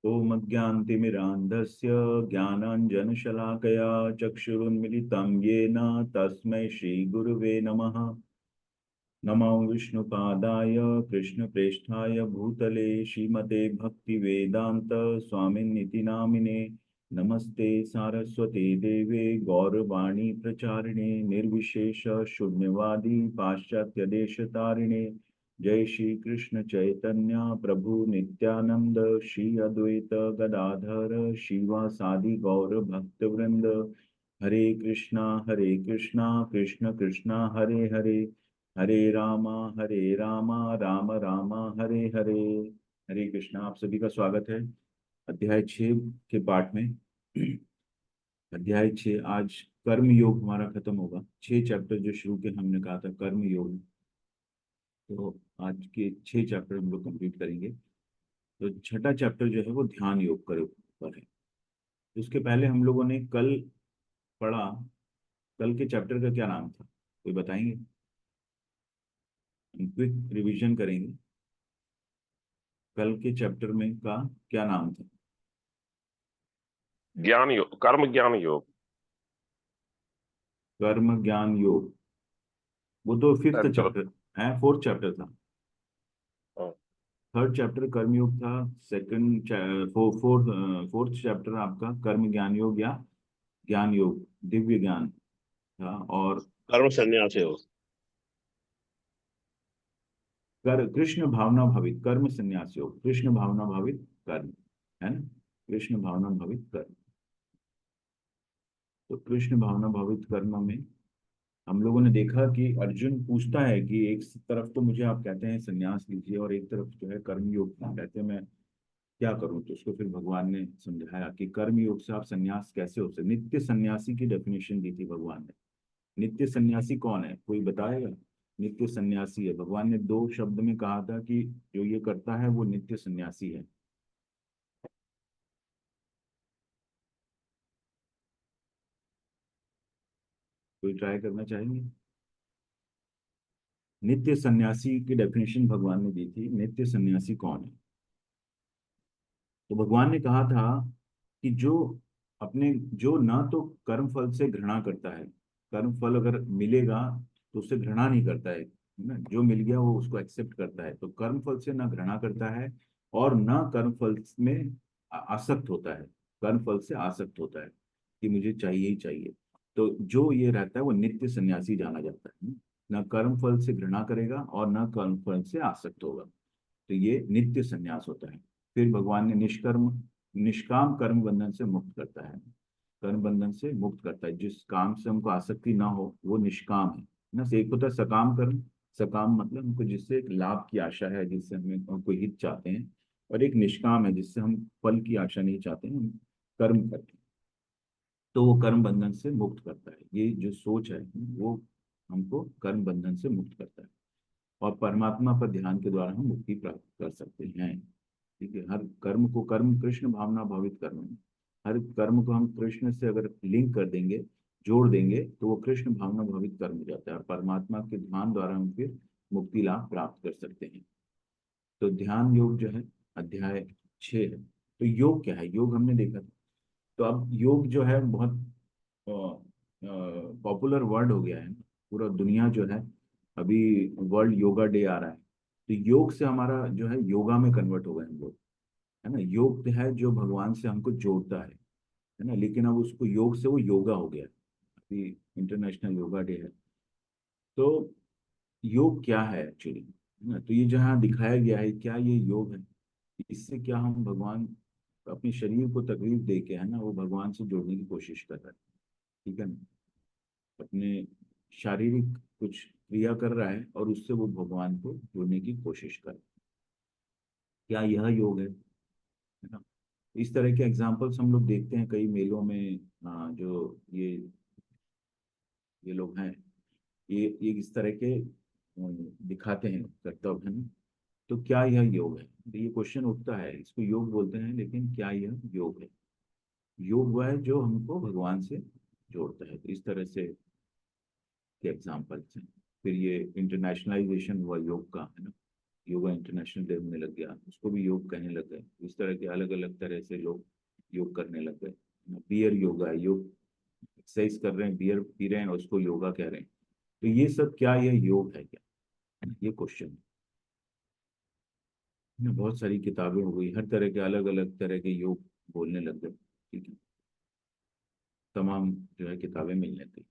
ओम अज्ञानतिमिरान्धस्य ज्ञानाञ्जनशलाकया चक्षुरुन्मिलितं येन तस्मै श्रीगुरुवे नमः। नमो विष्णुपादाय कृष्णप्रेष्ठाय भूतले श्रीमते भक्तिवेदान्त स्वामिन्निति नामिने। नमस्ते सारस्वते देवे गौरवाणी प्रचारिणे निर्विशेष शून्यवादी पाश्चात्यदेशतारिणे। जय श्री कृष्ण चैतन्य प्रभु नित्यानंद श्री अद्वैत गदाधर शिवासादि गौर भक्तवृंद। हरे कृष्णा कृष्ण कृष्णा हरे हरे, हरे रामा राम राम हरे हरे। हरे कृष्णा, आप सभी का स्वागत है अध्याय 6 के पाठ में। अध्याय 6 आज कर्म योग हमारा खत्म होगा। 6 चैप्टर जो शुरू के हमने कहा था कर्म योग, तो आज के 6 चैप्टर हम लोग कंप्लीट करेंगे। तो छठा चैप्टर जो है वो ध्यान योग कर ऊपर है। उसके पहले हम लोगों ने कल पढ़ा, कल के चैप्टर का क्या नाम था कोई बताएंगे? क्विक रिवीजन करेंगे। कल के चैप्टर में का क्या नाम था? ज्ञान योग, कर्म ज्ञान योग। कर्म ज्ञान योग, वो तो फिफ्थ चलो। चैप्टर है, फोर्थ चैप्टर था। हाँ। थर्ड चैप्टर कर्मयोग था। सेकंड फोर्थ फोर्थ चैप्टर आपका कर्म ज्ञान योग या ज्ञान योग, दिव्य ज्ञान था। और कर्म संन्यास योग। कृष्ण भावना भावित कर्म संन्यास योग, कृष्ण भावना भावित कर्म, है ना? कृष्ण भावना भावित कर्म। तो कृष्ण भावना भावित कर्म में हम लोगों ने देखा कि अर्जुन पूछता है कि एक तरफ तो मुझे आप कहते हैं संन्यास लीजिए और एक तरफ जो है कर्म योग कहते हैं, मैं क्या करूं? तो उसको फिर भगवान ने समझाया कि कर्म योग से आप संन्यास कैसे हो सकते। नित्य सन्यासी की डेफिनेशन दी थी भगवान ने। नित्य सन्यासी कौन है, कोई बताएगा? नित्य सन्यासी है, भगवान ने 2 शब्द में कहा था कि जो ये करता है वो नित्य सन्यासी है। कोई ट्राई करना चाहेंगे? नित्य सन्यासी की डेफिनेशन भगवान ने दी थी, नित्य सन्यासी कौन है? तो भगवान ने कहा था कि जो ना तो कर्म फल से घृणा करता है, कर्म फल अगर मिलेगा तो उससे घृणा नहीं करता है ना, जो मिल गया वो उसको एक्सेप्ट करता है। तो कर्म फल से ना घृणा करता है और ना कर्म फल में आसक्त होता है। कर्म फल से आसक्त होता है कि मुझे चाहिए ही चाहिए। तो जो ये रहता है वो नित्य सन्यासी जाना जाता है। ना कर्म फल से घृणा करेगा और ना कर्म फल से आसक्त होगा, तो ये नित्य सन्यास होता है। फिर भगवान ने निष्काम कर्म बंधन से मुक्त करता है। कर्म बंधन से मुक्त करता है, जिस काम से हमको आसक्ति ना हो वो निष्काम है ना। से एक होता है सकाम कर्म, सकाम मतलब हमको जिससे एक लाभ की आशा है, जिससे हमें कोई हित चाहते हैं। और एक निष्काम है जिससे हम फल की आशा नहीं चाहते हैं, हम कर्म करते हैं। तो वो कर्म बंधन से मुक्त करता है। ये जो सोच है वो हमको कर्म बंधन से मुक्त करता है। और परमात्मा पर ध्यान के द्वारा हम मुक्ति प्राप्त कर सकते हैं। ठीक है, हर कर्म को, कर्म कृष्ण भावना भावित कर्म है। हर कर्म को हम कृष्ण से अगर लिंक कर देंगे, जोड़ देंगे, तो वो कृष्ण भावना भावित कर्म हो जाता है और परमात्मा के ध्यान द्वारा हम फिर मुक्ति लाभ प्राप्त कर सकते हैं। तो ध्यान योग जो है अध्याय 6 है। तो योग क्या है, योग हमने देखा था। तो अब योग जो है बहुत पॉपुलर वर्ड हो गया है। पूरा दुनिया जो है, अभी वर्ल्ड योगा डे आ रहा है, तो योग से हमारा जो है योगा में कन्वर्ट हो गए हम लोग, है ना। योग तो है जो भगवान से हमको जोड़ता है ना, लेकिन अब उसको योग से वो योगा हो गया। अभी इंटरनेशनल योगा डे है। तो योग क्या है एक्चुअली, है ना? तो ये जहाँ दिखाया गया है, क्या ये योग है? इससे क्या हम भगवान अपने शरीर को तकलीफ दे के, है ना, वो भगवान से जोड़ने की कोशिश कर रहे हैं। ठीक है ना, अपने शारीरिक कुछ क्रिया कर रहा है और उससे वो भगवान को जोड़ने की कोशिश कर रहा है। क्या यह योग है ना? इस तरह के एग्जाम्पल्स हम लोग देखते हैं कई मेलों में। जो ये लोग हैं, ये इस तरह के दिखाते हैं कर्तव्य, है ना। तो क्या यह योग है? तो ये क्वेश्चन उठता है, इसको योग बोलते हैं लेकिन क्या यह योग है? योग वह है जो हमको भगवान से जोड़ता है। तो इस तरह से के एग्जाम्पल्स हैं। फिर ये इंटरनेशनलाइजेशन हुआ योग का, है ना, योगा इंटरनेशनल डे होने लग गया, उसको भी योग कहने लग गए। इस तरह के अलग अलग तरह से लोग योग करने लग गए। बियर योगा, योग एक्सरसाइज कर रहे हैं, बियर पी रहे हैं और उसको योगा कह रहे हैं। तो ये सब क्या, ये योग है क्या, ये क्वेश्चन है। बहुत सारी किताबें हो गई, हर तरह के अलग अलग तरह के योग बोलने लग गए। ठीक है, तमाम जो है किताबें मिलने लगी।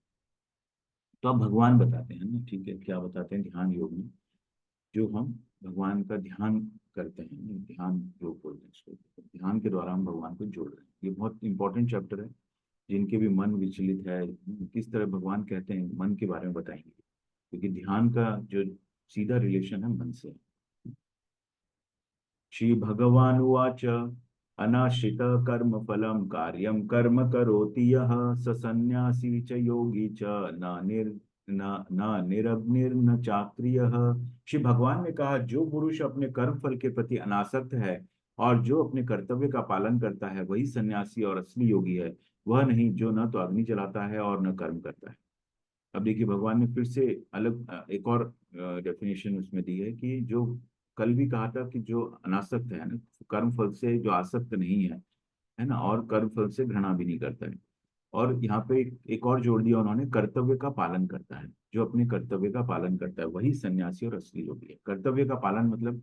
तो अब भगवान बताते हैं ना, ठीक है, क्या बताते हैं ध्यान योग में। जो हम भगवान का ध्यान करते हैं, ध्यान योग बोलते हैं इसको, ध्यान के द्वारा हम भगवान को जोड़ रहे हैं। ये बहुत इंपॉर्टेंट चैप्टर है। जिनके भी मन विचलित है, किस तरह भगवान कहते हैं मन के बारे में बताएंगे, क्योंकि ध्यान का जो सीधा रिलेशन है मन से। श्री भगवान उवाच अनाश्रित कर्म फलम कार्यम कर्म करोति यः स सन्यासी च योगी च न निर न निरग्निर्न चाक्रियः। श्री भगवान ने कहा, जो पुरुष अपने कर्म फल के प्रति अनासक्त है और जो अपने कर्तव्य का पालन करता है, वही सन्यासी और असली योगी है। वह नहीं जो न तो अग्नि जलाता है और न कर्म करता है। अब देखिए, भगवान ने फिर से अलग एक और डेफिनेशन उसमें दी है कि जो कल भी कहा था कि जो अनासक्त है ना, कर्म फल से जो आसक्त नहीं है ना, और कर्म फल से घृणा भी नहीं करता है। और यहाँ पे एक और जोड़ दिया उन्होंने, कर्तव्य का पालन करता है। जो अपने कर्तव्य का पालन करता है वही सन्यासी और असली योगी है। कर्तव्य का पालन मतलब,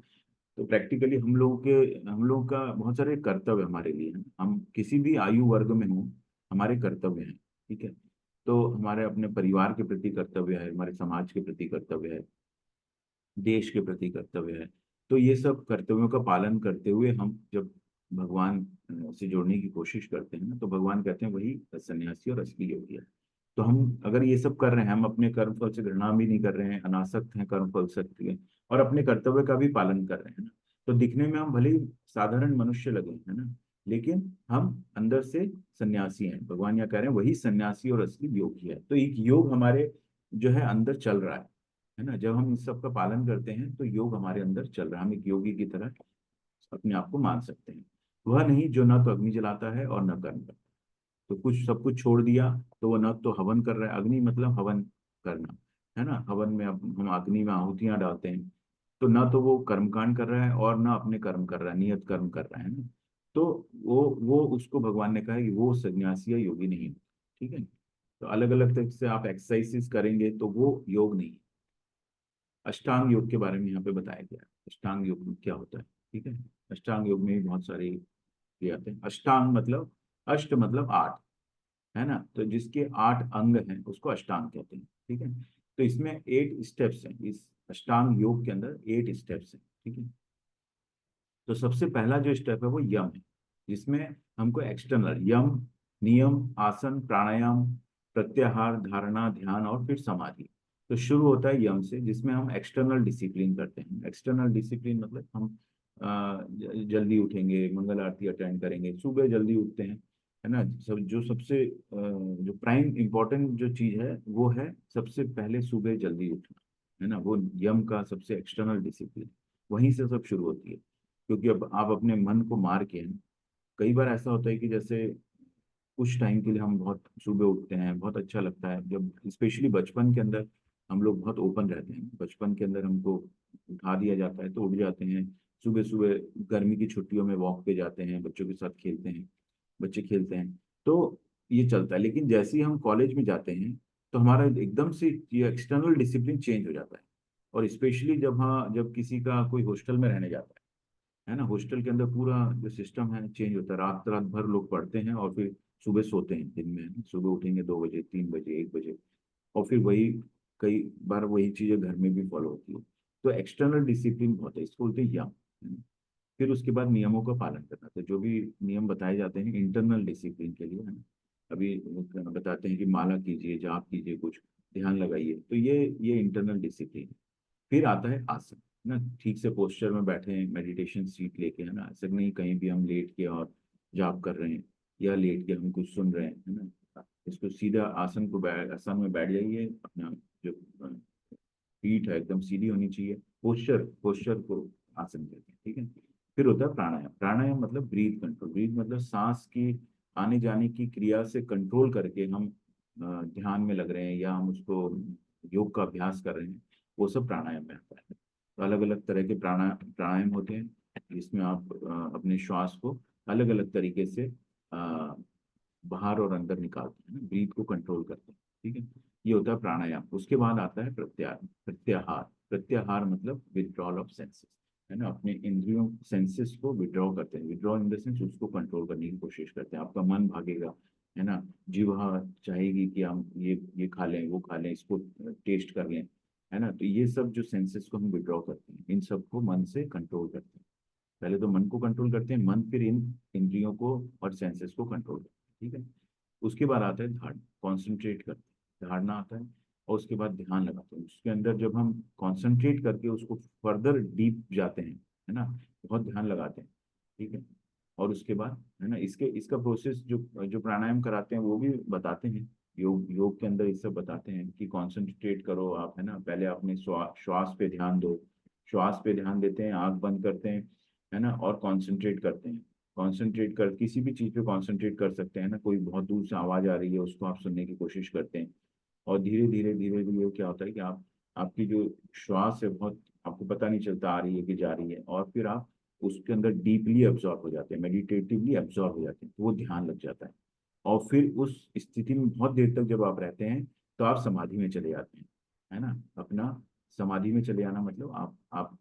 तो प्रैक्टिकली हम लोगों का बहुत सारे कर्तव्य हमारे लिए हैं। हम किसी भी आयु वर्ग में हों, हमारे कर्तव्य हैं। ठीक है, तो हमारे अपने परिवार के प्रति कर्तव्य है, हमारे समाज के प्रति कर्तव्य है, देश के प्रति कर्तव्य है। तो ये सब कर्तव्यों का पालन करते हुए हम जब भगवान से जोड़ने की कोशिश करते हैं ना, तो भगवान कहते हैं वही सन्यासी और असली योगी है। तो हम अगर ये सब कर रहे हैं, हम अपने कर्म फल से घृणा भी नहीं कर रहे हैं, अनासक्त हैं कर्म फल से, और अपने कर्तव्य का भी पालन कर रहे हैं ना, तो दिखने में हम भले ही साधारण मनुष्य लगे, है ना, लेकिन हम अंदर से सन्यासी हैं। भगवान यहाँ कह रहे हैं वही सन्यासी और असली योगी है। तो एक योग हमारे जो है अंदर चल रहा है ना। जब हम इस सब का पालन करते हैं तो योग हमारे अंदर चल रहा है, हम एक योगी की तरह अपने आप को मान सकते हैं। वह नहीं जो ना तो अग्नि जलाता है और न कर्म करता। तो कुछ सब कुछ छोड़ दिया, तो वो न तो हवन कर रहा है, अग्नि मतलब हवन करना, है ना। हवन में अब हम अग्नि में आहुतियां डालते हैं, तो ना तो वो कर्मकांड कर रहा है और ना अपने कर्म कर रहा है, नियत कर्म कर रहा है ना। तो वो उसको भगवान ने कहा कि वो सन्यासी या योगी नहीं है। ठीक है, तो अलग अलग तरह से आप एक्सरसाइजेस करेंगे तो वो योग नहीं है। अष्टांग योग के बारे में यहाँ पे बताया गया है, अष्टांग योग में क्या होता है। ठीक है, अष्टांग योग में भी बहुत सारे ये आते हैं। अष्टांग मतलब, अष्ट मतलब आठ, है ना, तो जिसके 8 अंग हैं उसको अष्टांग कहते हैं। ठीक है, तो इसमें 8 स्टेप्स हैं, इस अष्टांग योग के अंदर 8 स्टेप्स हैं। ठीक है, तो सबसे पहला जो स्टेप है वो यम है, जिसमें हमको एक्सटर्नल यम, नियम, आसन, प्राणायाम, प्रत्याहार, धारणा, ध्यान और फिर समाधि। तो शुरू होता है यम से, जिसमें हम एक्सटर्नल डिसिप्लिन करते हैं। एक्सटर्नल डिसिप्लिन मतलब हम जल्दी उठेंगे, मंगल आरती अटेंड करेंगे, सुबह जल्दी उठते हैं, है ना। सब जो सबसे जो प्राइम इम्पोर्टेंट जो चीज है वो है सबसे पहले सुबह जल्दी उठना, है ना। वो यम का सबसे एक्सटर्नल डिसिप्लिन, वहीं से सब शुरू होती है। क्योंकि अब आप अपने मन को मार के, कई बार ऐसा होता है कि जैसे कुछ टाइम के लिए हम बहुत सुबह उठते हैं, बहुत अच्छा लगता है, जब स्पेशली बचपन के अंदर हम लोग बहुत ओपन रहते हैं। बचपन के अंदर हमको उठा दिया जाता है तो उठ जाते हैं। सुबह सुबह गर्मी की छुट्टियों में वॉक पे जाते हैं, बच्चों के साथ खेलते हैं, बच्चे खेलते हैं, तो ये चलता है। लेकिन जैसे ही हम कॉलेज में जाते हैं तो हमारा एकदम से ये एक्सटर्नल डिसिप्लिन चेंज हो जाता है। और स्पेशली जब, हाँ, जब किसी का कोई हॉस्टल में रहने जाता है ना, हॉस्टल के अंदर पूरा जो सिस्टम है चेंज होता है। रात रात भर लोग पढ़ते हैं और फिर सुबह सोते हैं, दिन में सुबह उठेंगे 2 बजे, 3 बजे, 1 बजे, और फिर वही कई बार वही चीजें घर में भी फॉलो होती है। तो एक्सटर्नल डिसिप्लिन बहुत है, इसको बोलते हैं यम, है ना? फिर उसके बाद नियमों का पालन करना, तो जो भी नियम बताए जाते हैं इंटरनल डिसिप्लिन के लिए, है ना। अभी बताते हैं कि माला कीजिए, जाप कीजिए, कुछ ध्यान लगाइए, तो ये इंटरनल डिसिप्लिन। फिर आता है आसन, ना, ठीक से पोस्चर में बैठे हैं, मेडिटेशन सीट लेके, है ना। ऐसा नहीं कहीं भी हम लेट के और जाप कर रहे हैं, या लेट के हम कुछ सुन रहे हैं, है ना। इसको सीधा आसन को आसन में बैठ जाइए। अपना जो पीठ है एकदम सीधी होनी चाहिए। पोस्चर पोस्चर को आसन कहते हैं। ठीक है, फिर होता है प्राणायाम। प्राणायाम मतलब ब्रीथ कंट्रोल। ब्रीथ मतलब सांस की आने जाने की क्रिया से कंट्रोल करके हम ध्यान में लग रहे हैं या हम उसको योग का अभ्यास कर रहे हैं, वो सब प्राणायाम में आता है। तो अलग अलग तरह के प्राणायाम होते हैं, जिसमें आप अपने श्वास को अलग अलग तरीके से बाहर और अंदर निकालते हैं, ब्रीथ को कंट्रोल करते हैं। ठीक है, ये होता है प्राणायाम। उसके बाद आता है प्रत्याहार। प्रत्याहार मतलब विड्रॉल ऑफ सेंसेस, है ना, अपने इंद्रियों सेंसेस को विड्रॉ करते हैं। विड्रॉ इन द सेंस उसको कंट्रोल करने की कोशिश करते हैं। आपका मन भागेगा, है ना, जीवा चाहेगी कि हम ये खा लें, वो खा लें, इसको टेस्ट कर लें, है ना। तो ये सब जो सेंसेस को हम विड्रॉ करते हैं, इन सबको मन से कंट्रोल करते हैं। पहले तो मन को कंट्रोल करते हैं, मन फिर इन इंद्रियों को और सेंसेस को कंट्रोल करते हैं। ठीक है, उसके बाद आता है धारणा, कॉन्सेंट्रेट करते हैं, धारणा आता है। और उसके बाद ध्यान लगाते हैं। उसके अंदर जब हम कॉन्सेंट्रेट करके उसको फर्दर डीप जाते हैं, है ना, बहुत ध्यान लगाते हैं। ठीक है, और उसके बाद, है ना, इसके इसका प्रोसेस जो जो प्राणायाम कराते हैं वो भी बताते हैं। योग योग के अंदर ये सब बताते हैं कि कॉन्सेंट्रेट करो आप, है ना, पहले अपने श्वास पे ध्यान दो। श्वास पे ध्यान देते हैं, आंख बंद करते हैं, है ना, और कॉन्सेंट्रेट करते हैं। कॉन्सेंट्रेट कर किसी भी चीज पे कॉन्सेंट्रेट कर सकते हैं ना, कोई बहुत दूर से आवाज आ रही है उसको आप सुनने की कोशिश करते हैं। और धीरे धीरे धीरे धीरे क्या होता है कि आप, आपकी जो श्वास है बहुत, आपको पता नहीं चलता आ रही है कि जा रही है, और फिर आप उसके अंदर डीपली अब्जॉर्ब हो जाते हैं, मेडिटेटिवली अब्जॉर्ब हो जाते हैं, तो वो ध्यान लग जाता है। और फिर उस स्थिति में बहुत देर तक जब आप रहते हैं तो आप समाधि में चले जाते हैं, है ना। अपना समाधि में चले जाना मतलब आप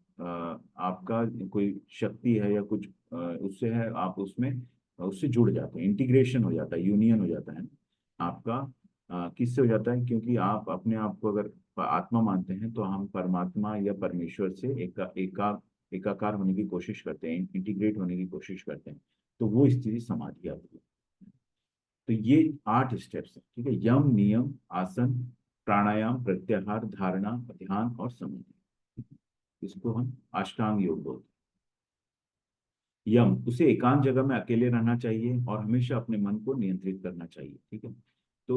आपका कोई शक्ति है या कुछ उससे है, आप उसमें उससे जुड़ जाते हैं, इंटीग्रेशन हो जाता है, यूनियन हो जाता है आपका। किससे हो जाता है, क्योंकि आप अपने आप को अगर आत्मा मानते हैं तो हम परमात्मा या परमेश्वर से एकाकार होने की कोशिश करते हैं, इंटीग्रेट होने की कोशिश करते हैं। तो वो स्थिति समाधि आती है। तो ये 8 स्टेप्स हैं। ठीक है, यम, नियम, आसन, प्राणायाम, प्रत्याहार, धारणा, ध्यान और समाधि। इसको हम अष्टांग योग बोलते हैं। यम, उसे एकांत जगह में अकेले रहना चाहिए और हमेशा अपने मन को नियंत्रित करना चाहिए। ठीक है, तो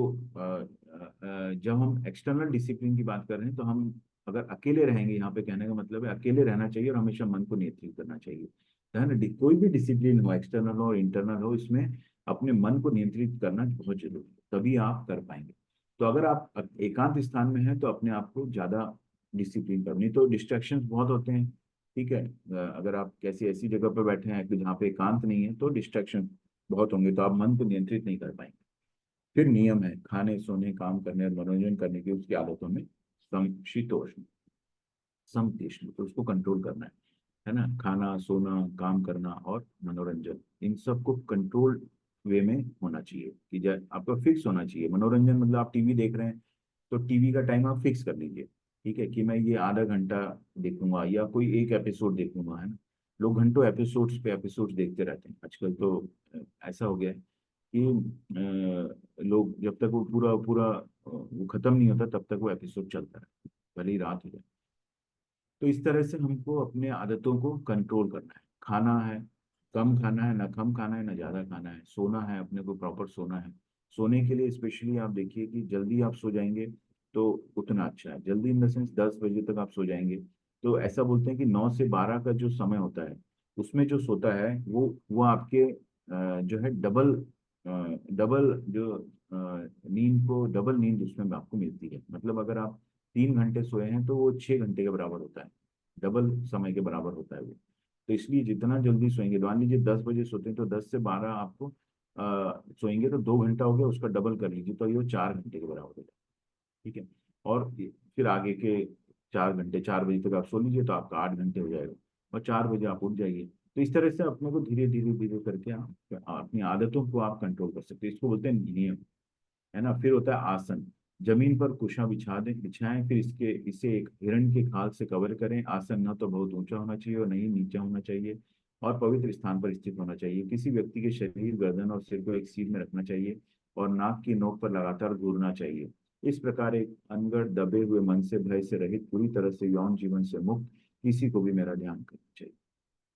जब हम एक्सटर्नल डिसिप्लिन की बात कर रहे हैं तो हम अगर अकेले रहेंगे, यहाँ पे कहने का मतलब है अकेले रहना चाहिए और हमेशा मन को नियंत्रित करना चाहिए, है ना। कोई भी डिसिप्लिन हो, एक्सटर्नल हो इंटरनल हो, इसमें अपने मन को नियंत्रित करना बहुत जरूरी है, तभी आप कर पाएंगे। तो अगर आप एकांत स्थान में हैं तो अपने आप को ज्यादा डिसिप्लिन कर, नहीं तो डिस्ट्रैक्शंस बहुत होते हैं। ठीक है, अगर आप कैसी ऐसी जगह पर बैठे हैं कि जहाँ पे एकांत नहीं है तो डिस्ट्रैक्शन बहुत होंगे, तो आप मन को नियंत्रित नहीं कर पाएंगे। फिर नियम है, खाने, सोने, काम करने और मनोरंजन करने की उसकी आदतों में समशीतोष्ण, समतीक्ष्ण, तो उसको कंट्रोल करना है ना। खाना, सोना, काम करना और मनोरंजन, इन सबको कंट्रोल वे में होना चाहिए कि आपका फिक्स होना चाहिए। मनोरंजन मतलब आप टीवी देख रहे हैं तो टीवी का टाइम आप फिक्स कर लीजिए। ठीक है, कि मैं ये आधा घंटा देखूंगा या कोई एक एपिसोड देखूंगा, है ना। लोग घंटों एपिसोड्स पे एपिसोड्स देखते रहते हैं आजकल तो। ऐसा हो गया है कि लोग जब तक वो पूरा पूरा वो खत्म नहीं होता तब तक वो एपिसोड चलता है, भले ही रात हो जाए। तो इस तरह से हमको अपने आदतों को कंट्रोल करना है। खाना है, कम खाना है, ना कम खाना है ना ज्यादा खाना है। सोना है, अपने को प्रॉपर सोना है। सोने के लिए स्पेशली आप देखिए कि जल्दी आप सो जाएंगे तो उतना अच्छा है। जल्दी इन द सेंस 10 बजे तक आप सो जाएंगे, तो ऐसा बोलते हैं कि 9 से 12 का जो समय होता है उसमें जो सोता है वो आपके जो है डबल डबल जो नींद को डबल नींद उसमें आपको मिलती है। मतलब अगर आप 3 घंटे सोए हैं तो वो 6 घंटे के बराबर होता है, डबल समय के बराबर होता है वो। तो इसलिए जितना जल्दी सोएंगे, मान लीजिए 10 बजे सोते हैं तो 10 से 12 आपको सोएंगे तो 2 घंटा हो गया, उसका डबल कर लीजिए तो ये 4 घंटे के बराबर होता है। ठीक है, और फिर आगे के 4 घंटे, 4 बजे तक आप सो लीजिए तो आपका 8 घंटे हो जाएगा, और 4 बजे आप उठ जाइए। तो इस तरह से अपने को धीरे धीरे धीरे करके आप अपनी आदतों को आप कंट्रोल कर सकते हैं। इसको बोलते हैं नियम, है ना। फिर होता है आसन। जमीन पर कुशा बिछाएं, फिर इसे एक हिरण के खाल से कवर करें। आसन न तो बहुत ऊंचा होना चाहिए और न ही नीचा होना चाहिए, और पवित्र स्थान पर स्थित होना चाहिए। किसी व्यक्ति के शरीर, गर्दन और सिर को एक सीध में रखना चाहिए और नाक की नोक पर लगातार घूरना चाहिए। इस प्रकार एक अनगढ़ दबे हुए मन से, भय से रहित, पूरी तरह से यौन जीवन से मुक्त किसी को भी मेरा ध्यान करना चाहिए।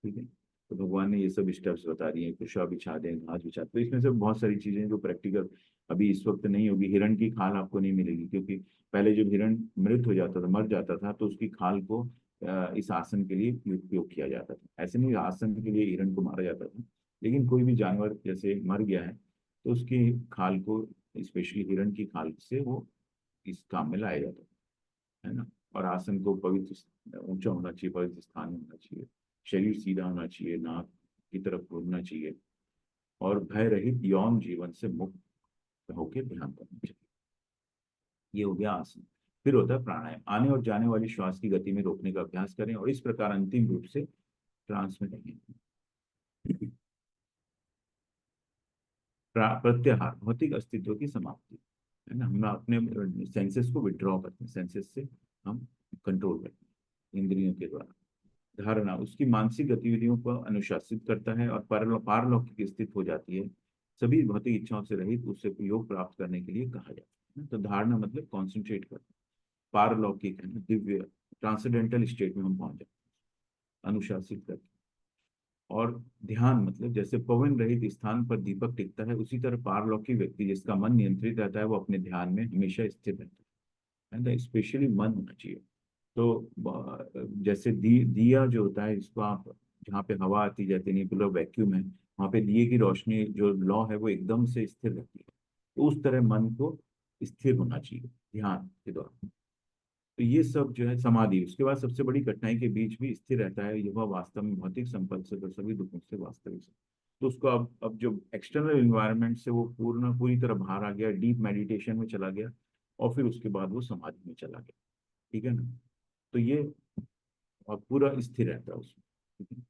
ठीक है, तो भगवान ने ये सब स्टेप्स बता दिए हैं, कुशा बिछा दें, घास बिछा, तो इसमें से बहुत सारी चीजें जो प्रैक्टिकल अभी इस वक्त नहीं होगी। हिरण की खाल आपको नहीं मिलेगी, क्योंकि पहले जब हिरण मृत हो जाता था, मर जाता था, तो उसकी खाल को इस आसन के लिए उपयोग किया जाता था। ऐसे नहीं आसन के लिए हिरण को मारा जाता था, लेकिन कोई भी जानवर जैसे मर गया है तो उसकी खाल को, स्पेशली हिरण की खाल से वो इस काम में लाया जाता है ना। और आसन को पवित्र ऊंचा होना चाहिए, पवित्र स्थान में होना चाहिए, शरीर सीधा होना चाहिए, नाक की तरफ घूमना चाहिए, और भय रहित यौन जीवन से मुक्त होकर ध्यान करना चाहिए। ये हो गया आसन। फिर होता है प्राणायाम। आने और जाने वाली श्वास की गति में रोकने का अभ्यास करें और इस प्रकार अंतिम रूप से ट्रांस में रहें। प्रत्याहार, भौतिक अस्तित्व की समाप्ति, है ना। हम अपने सेंसेस को विड्रॉ करते हैं, सेंसेस से हम कंट्रोल करते हैं इंद्रियों के द्वारा। धारणा, उसकी मानसिक गतिविधियों को अनुशासित करता है और पारलौकिक स्थित हो जाती है। सभी भौतिक इच्छाओं से रहित उससे योग प्राप्त करने के लिए कहा जाता है। तो धारणा मतलब कॉन्सेंट्रेट करना, पारलौकिक है ना, दिव्य ट्रांसेंडेंटल स्टेट में हम पहुंच जाते हैं अनुशासित करके। और ध्यान मतलब जैसे पवन रहित स्थान पर दीपक टिकता है, उसी तरह पारलौकिक व्यक्ति जिसका मन नियंत्रित रहता है वो अपने ध्यान में हमेशा स्थिर रहता है ना। स्पेशली मन होना चाहिए। तो जैसे दिया जो होता है, इसको आप जहाँ पे हवा आती जाती नहीं, मतलब वैक्यूम है, वहाँ पे दिए की रोशनी जो लौ है वो एकदम से स्थिर रहती है। तो उस तरह मन को स्थिर होना चाहिए ध्यान के द्वारा। तो ये सब जो है समाधि। उसके बाद सबसे बड़ी कठिनाई के बीच भी स्थिर रहता है, यह वास्तव में भौतिक संपत्ति से और सभी दुखों से वास्तविक से। तो उसको अब जो एक्सटर्नल इन्वायरमेंट से वो पूरी तरह बाहर आ गया, डीप मेडिटेशन में चला गया, और फिर उसके बाद वो समाधि में चला गया। ठीक है ना। तो ये पूरा स्थिर रहता है उसमें। ठीक है?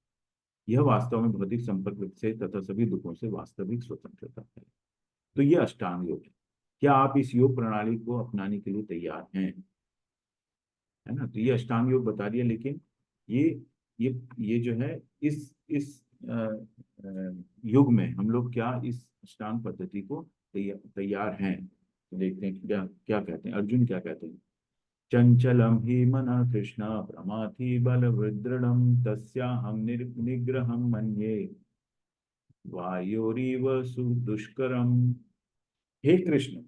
यह वास्तव में भौतिक संपर्क से तथा सभी दुखों से वास्तविक स्वतंत्रता है। तो ये अष्टांग योग है। क्या आप इस योग प्रणाली को अपनाने के लिए तैयार हैं? है ना। तो ये अष्टांग योग बता दिया, लेकिन ये ये ये जो है इस युग में हम लोग क्या इस अष्टांग पद्धति को तैयार हैं? तो देखते हैं क्या क्या कहते हैं, अर्जुन क्या कहते हैं। चंचलम ही मन कृष्ण प्रमाथि बल दृढ़म तस्याहं निग्रहं मन्ये वायोरिव सुदुष्करम। हे कृष्ण,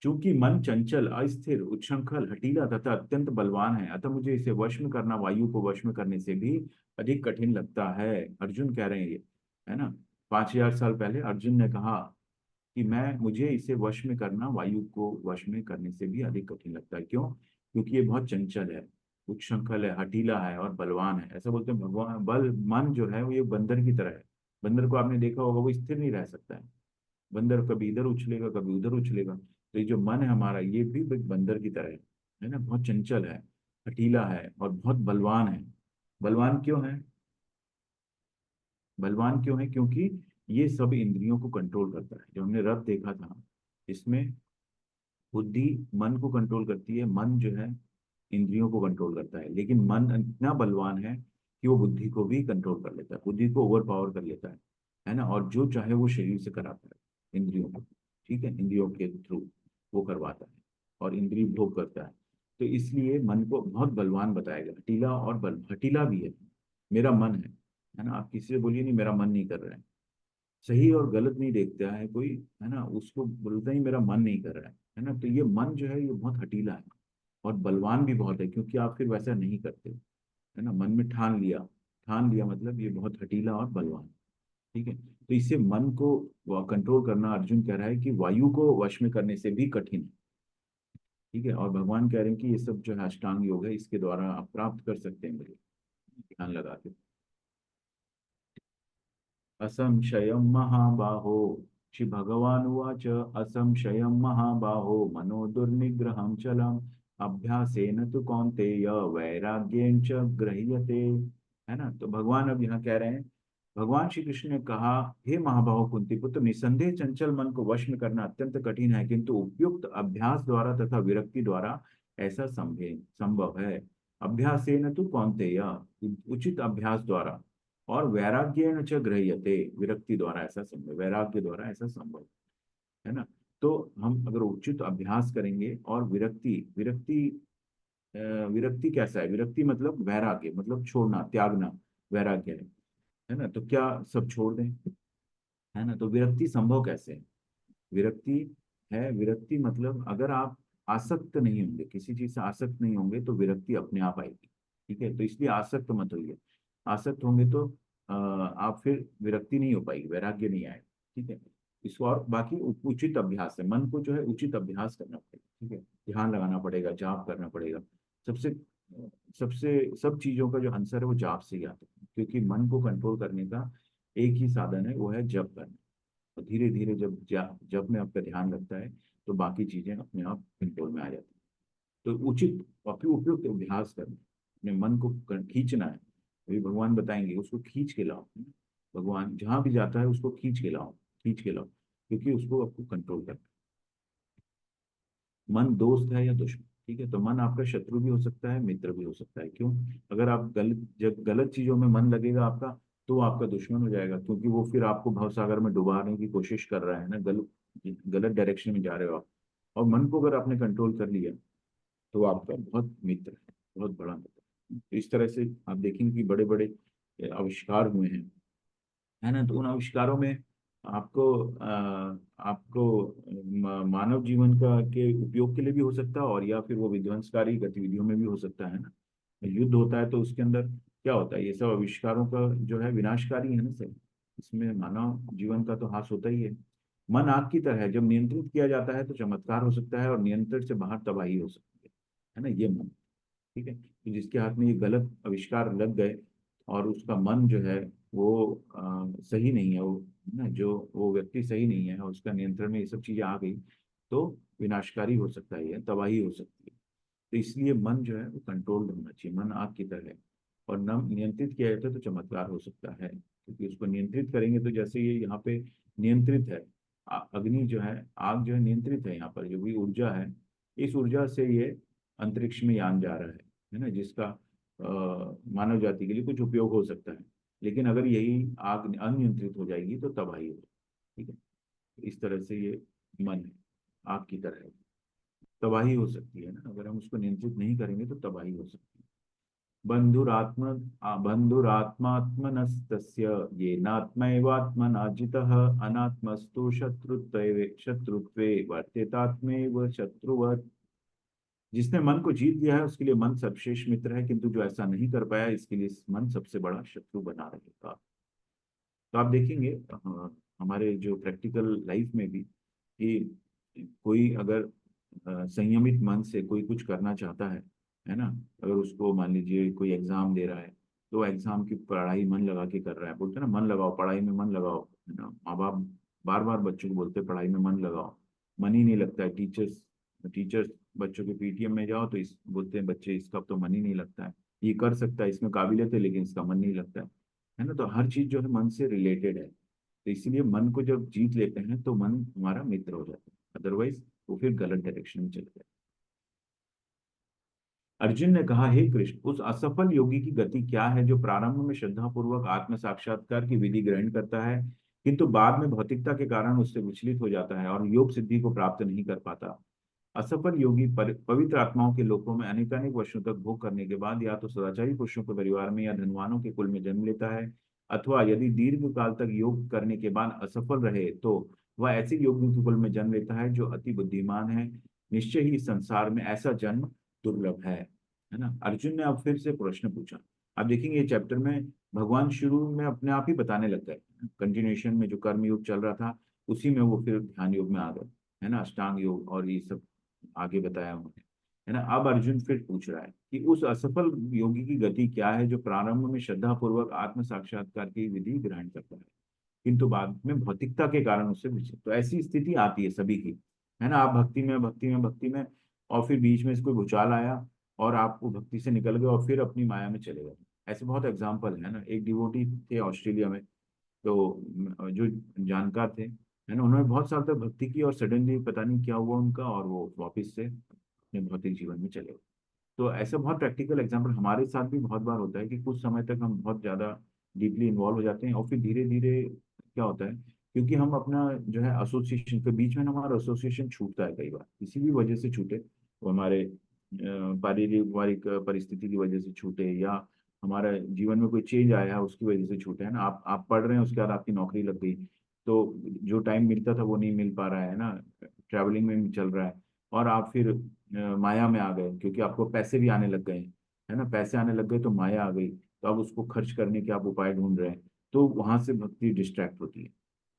चूंकि मन चंचल, अस्थिर, उच्छृंखल, हठीला तथा अत्यंत बलवान है, अतः मुझे इसे वश में करना वायु को वश में करने से भी अधिक कठिन लगता है। अर्जुन कह रहे हैं ये, है ना। 5000 साल पहले अर्जुन ने कहा कि मुझे इसे वश में करना वायु को वश में करने से भी अधिक कठिन लगता है। क्यों? क्योंकि ये बहुत चंचल है, उच्छृंखल है, हठीला है और बलवान है। ऐसा बोलते हैं भगवान। मन जो है वो ये बंदर की तरह है। बंदर को आपने देखा होगा, वो स्थिर नहीं रह सकता है। बंदर कभी इधर उछलेगा, कभी उधर उछलेगा। तो ये जो मन है हमारा, ये भी एक बंदर की तरह है ना। बहुत चंचल है, हठीला है और बहुत बलवान है। बलवान क्यों है? बलवान क्यों है? क्योंकि ये सब इंद्रियों को कंट्रोल करता है। जो हमने रथ देखा था, इसमें बुद्धि मन को कंट्रोल करती है, मन जो है इंद्रियों को कंट्रोल करता है। लेकिन मन इतना बलवान है कि वो बुद्धि को भी कंट्रोल कर लेता है, बुद्धि को ओवर पावर कर लेता है ना। और जो चाहे वो शरीर से कराता है इंद्रियों को। ठीक है, इंद्रियों के थ्रू वो करवाता है और इंद्रिय भोग करता है। तो इसलिए मन को बहुत बलवान बताया गया, हटीला और बल हटीला भी है। मेरा मन है ना। आप किसी से बोलिए नहीं मेरा मन नहीं कर रहा है, सही और गलत नहीं देखता है कोई, है ना। उसको बोलता ही मेरा मन नहीं कर रहा है ना। तो ये मन जो है ये बहुत हटीला है और बलवान भी बहुत है, क्योंकि आप फिर वैसा नहीं करते, है ना। मन में ठान लिया, ठान लिया मतलब ये बहुत हटीला और बलवान। ठीक है। तो इससे मन को कंट्रोल करना, अर्जुन कह रहा है कि वायु को वश में करने से भी कठिन है। ठीक है। और भगवान कह रहे हैं कि ये सब जो है अष्टांग योग है, इसके द्वारा आप प्राप्त कर सकते हैं मुझे, ध्यान लगा के। असंशयं महाबाहो, श्री भगवानुवाच असंशयं महाबाहो मनो दुर्निग्रहं चलम् अभ्यासेन तु कौन्तेय वैराग्येन च गृह्यते। है ना। तो भगवान अब यहाँ कह रहे हैं, भगवान श्री कृष्ण ने कहा, हे महाबाहो कुंती पुत्र, निसंदेह चंचल मन को वश में करना अत्यंत कठिन है, किंतु उपयुक्त अभ्यास द्वारा तथा विरक्ति द्वारा ऐसा संभव है। अभ्यासेन तु कौन्तेय, उचित अभ्यास द्वारा, और वैराग्य च गृह्यते, विरक्ति द्वारा ऐसा संभव, वैराग्य द्वारा ऐसा संभव, है ना। तो हम अगर उचित अभ्यास करेंगे और विरक्ति विरक्ति विरक्ति कैसा है? विरक्ति मतलब वैराग्य, मतलब छोड़ना, त्यागना, वैराग्य है ना। तो क्या सब छोड़ दें? है ना। तो विरक्ति संभव कैसे है? विरक्ति है, विरक्ति मतलब अगर आप आसक्त नहीं होंगे, किसी चीज से आसक्त नहीं होंगे, तो विरक्ति अपने आप आएगी। ठीक है। तो इसलिए आसक्त मत होइए। आसक्त होंगे तो आप फिर विरक्ति नहीं हो पाएगी, वैराग्य नहीं आएगा। ठीक है। इसको और बाकी उचित अभ्यास है, मन को जो है उचित अभ्यास करना पड़ेगा। ठीक है। ध्यान लगाना पड़ेगा, जाप करना पड़ेगा, सबसे सबसे सब चीजों का जो आंसर है वो जाप से ही आता है, क्योंकि मन को कंट्रोल करने का एक ही साधन है, वो है जप करना। और धीरे धीरे जब जप में आपका ध्यान लगता है तो बाकी चीजें अपने आप कंट्रोल में आ जाती हैं। तो उचित उपयुक्त अभ्यास करना, अपने मन को खींचना है। अभी भगवान बताएंगे उसको खींच के लाओ। भगवान जहां भी जाता है उसको खींच के लाओ, खींच के लाओ, क्योंकि उसको आपको कंट्रोल करना है। मन दोस्त है या दुश्मन? ठीक है, तो मन आपका शत्रु भी हो सकता है, मित्र भी हो सकता है। क्यों? अगर आप जब गलत चीजों में मन लगेगा आपका, तो वो आपका दुश्मन हो जाएगा, क्योंकि वो फिर आपको भवसागर में डुबाने की कोशिश कर रहा है ना, गलत गलत डायरेक्शन में जा रहे हो आप। और मन को अगर आपने कंट्रोल कर लिया तो वो आपका बहुत मित्र है, बहुत बड़ा मित्र है। तो इस तरह से आप देखेंगे कि बड़े बड़े आविष्कार हुए हैं, है ना। तो उन आविष्कारों में आपको आपको मानव जीवन का के उपयोग के लिए भी हो सकता है, और या फिर वो विध्वंसकारी गतिविधियों में भी हो सकता है ना। युद्ध होता है तो उसके अंदर क्या होता है, ये सब आविष्कारों का जो है विनाशकारी है ना सब। इसमें मानव जीवन का तो हास होता ही है। मन आग की तरह है, जब नियंत्रित किया जाता है तो चमत्कार हो सकता है, और नियंत्रण से बाहर तबाही हो सकती है ना, ये मन। ठीक है, तो जिसके हाथ में ये गलत आविष्कार लग गए और उसका मन जो है वो सही नहीं है, वो ना जो वो व्यक्ति सही नहीं है और उसका नियंत्रण में ये सब चीजें आ गई, तो विनाशकारी हो सकता है, ये तबाही हो सकती है। तो इसलिए मन जो है वो कंट्रोल्ड होना चाहिए। मन आग की तरह है, और न नियंत्रित किया जाता है तो चमत्कार हो सकता है, क्योंकि उसको नियंत्रित करेंगे तो जैसे ये यहाँ पे नियंत्रित है, अग्नि जो है, आग जो है नियंत्रित है, यहाँ पर जो भी ऊर्जा है, इस ऊर्जा से ये अंतरिक्ष में यान जा रहा है ना, जिसका मानव जाति के लिए कुछ उपयोग हो सकता है। लेकिन अगर यही आग अनियंत्रित हो जाएगी तो तबाही हो। ठीक है, इस तरह से ये मन है, आग की तरह है, तबाही हो सकती है ना, अगर हम उसको नियंत्रित नहीं करेंगे तो तबाही हो सकती है। बंधुरात्मात्मनस्तस्य येनात्मैवात्मना जितः अनात्मस्तु शत्रुत्वे वर्तेतात्मैव शत्रुवत्। जिसने मन को जीत लिया है उसके लिए मन सर्वश्रेष्ठ मित्र है, किंतु जो ऐसा नहीं कर पाया इसके लिए मन सबसे बड़ा शत्रु बना रहेगा। तो आप देखेंगे हमारे जो प्रैक्टिकल लाइफ में भी, कि कोई अगर संयमित मन से कोई कुछ करना चाहता है ना, अगर उसको मान लीजिए कोई एग्जाम दे रहा है, तो एग्जाम की पढ़ाई मन लगा के कर रहा है, बोलते हैं ना मन लगाओ पढ़ाई में, मन लगाओ, है ना। माँ बाप बार बार बच्चों को बोलते हैं पढ़ाई में मन लगाओ, मन ही नहीं लगता है। टीचर्स टीचर्स बच्चों के पीटीएम में जाओ तो इस बोलते हैं बच्चे इसका तो मन ही नहीं लगता है, ये कर सकता है, इसमें काबिलियत है, लेकिन इसका मन नहीं लगता है ना। तो हर चीज जो है मन से रिलेटेड है, तो इसीलिए मन को जब जीत लेते हैं तो मन हमारा मित्र हो जाता है, अदरवाइज वो फिर गलत डायरेक्शन में चले जाए। अर्जुन ने कहा, हे कृष्ण, उस असफल योगी की गति क्या है जो प्रारंभ में श्रद्धा पूर्वक आत्म साक्षात्कार की विधि ग्रहण करता है, किंतु बाद में भौतिकता के कारण उससे विचलित हो जाता है और योग सिद्धि को प्राप्त नहीं कर पाता। असफल योगी पवित्र आत्माओं के लोकों में अनेकानेक वर्षों तक भोग करने के बाद या तो सदाचारी पुरुषों के परिवार में या धनवानों के कुल में जन्म लेता है, अथवा यदि दीर्घ काल तक योग करने के बाद असफल रहे तो वह ऐसे योगियों के कुल में जन्म लेता है जो अति बुद्धिमान है। निश्चय ही इस संसार में ऐसा जन्म दुर्लभ है ना। अर्जुन ने अब फिर से प्रश्न पूछा। आप देखेंगे ये चैप्टर में भगवान शुरू में अपने आप ही बताने लग गए, कंटिन्यूएशन में जो कर्म योग चल रहा था उसी में वो फिर ध्यान योग में आ गए, है ना, अष्टांग योग और ये सब आगे बताया उन्होंने, है ना। अब अर्जुन फिर पूछ रहा है कि उस असफल योगी की गति क्या है जो प्रारंभ में श्रद्धा पूर्वक आत्म साक्षात्कार की विधि ग्रहण करता है, किंतु बाद में भौतिकता के कारण उससे विचलित। तो ऐसी स्थिति आती है सभी की, है ना। आप भक्ति में भक्ति में भक्ति में, और फिर बीच में से कोई भूचाल आया और आप वो भक्ति से निकल गए और फिर अपनी माया में चले गए। ऐसे बहुत एग्जाम्पल है ना। एक डिवोटी थे ऑस्ट्रेलिया में, तो जो जानकार थे, है ना, उन्होंने बहुत साल तक भक्ति की और सडनली पता नहीं क्या हुआ उनका, और वो वापस से अपने भौतिक जीवन में चले गए। तो ऐसे बहुत प्रैक्टिकल एग्जाम्पल हमारे साथ भी बहुत बार होता है कि कुछ समय तक हम बहुत ज़्यादा डीपली इन्वॉल्व हो जाते हैं और फिर धीरे धीरे क्या होता है, क्योंकि हम अपना जो है एसोसिएशन के बीच में ना हमारा एसोसिएशन छूटता है कई बार, किसी भी वजह से छूटे, वो हमारे पारिवारिक परिस्थिति की वजह से छूटे, या हमारा जीवन में कोई चेंज आया है उसकी वजह से छूटे, है ना। आप पढ़ रहे हैं, उसके बाद आपकी नौकरी लग गई, तो जो टाइम मिलता था वो नहीं मिल पा रहा है ना, ट्रैवलिंग में भी चल रहा है, और आप फिर माया में आ गए क्योंकि आपको पैसे भी आने लग गए, है ना, पैसे आने लग गए तो माया आ गई, तो अब उसको खर्च करने के आप उपाय ढूंढ रहे हैं, तो वहां से भक्ति डिस्ट्रैक्ट होती है।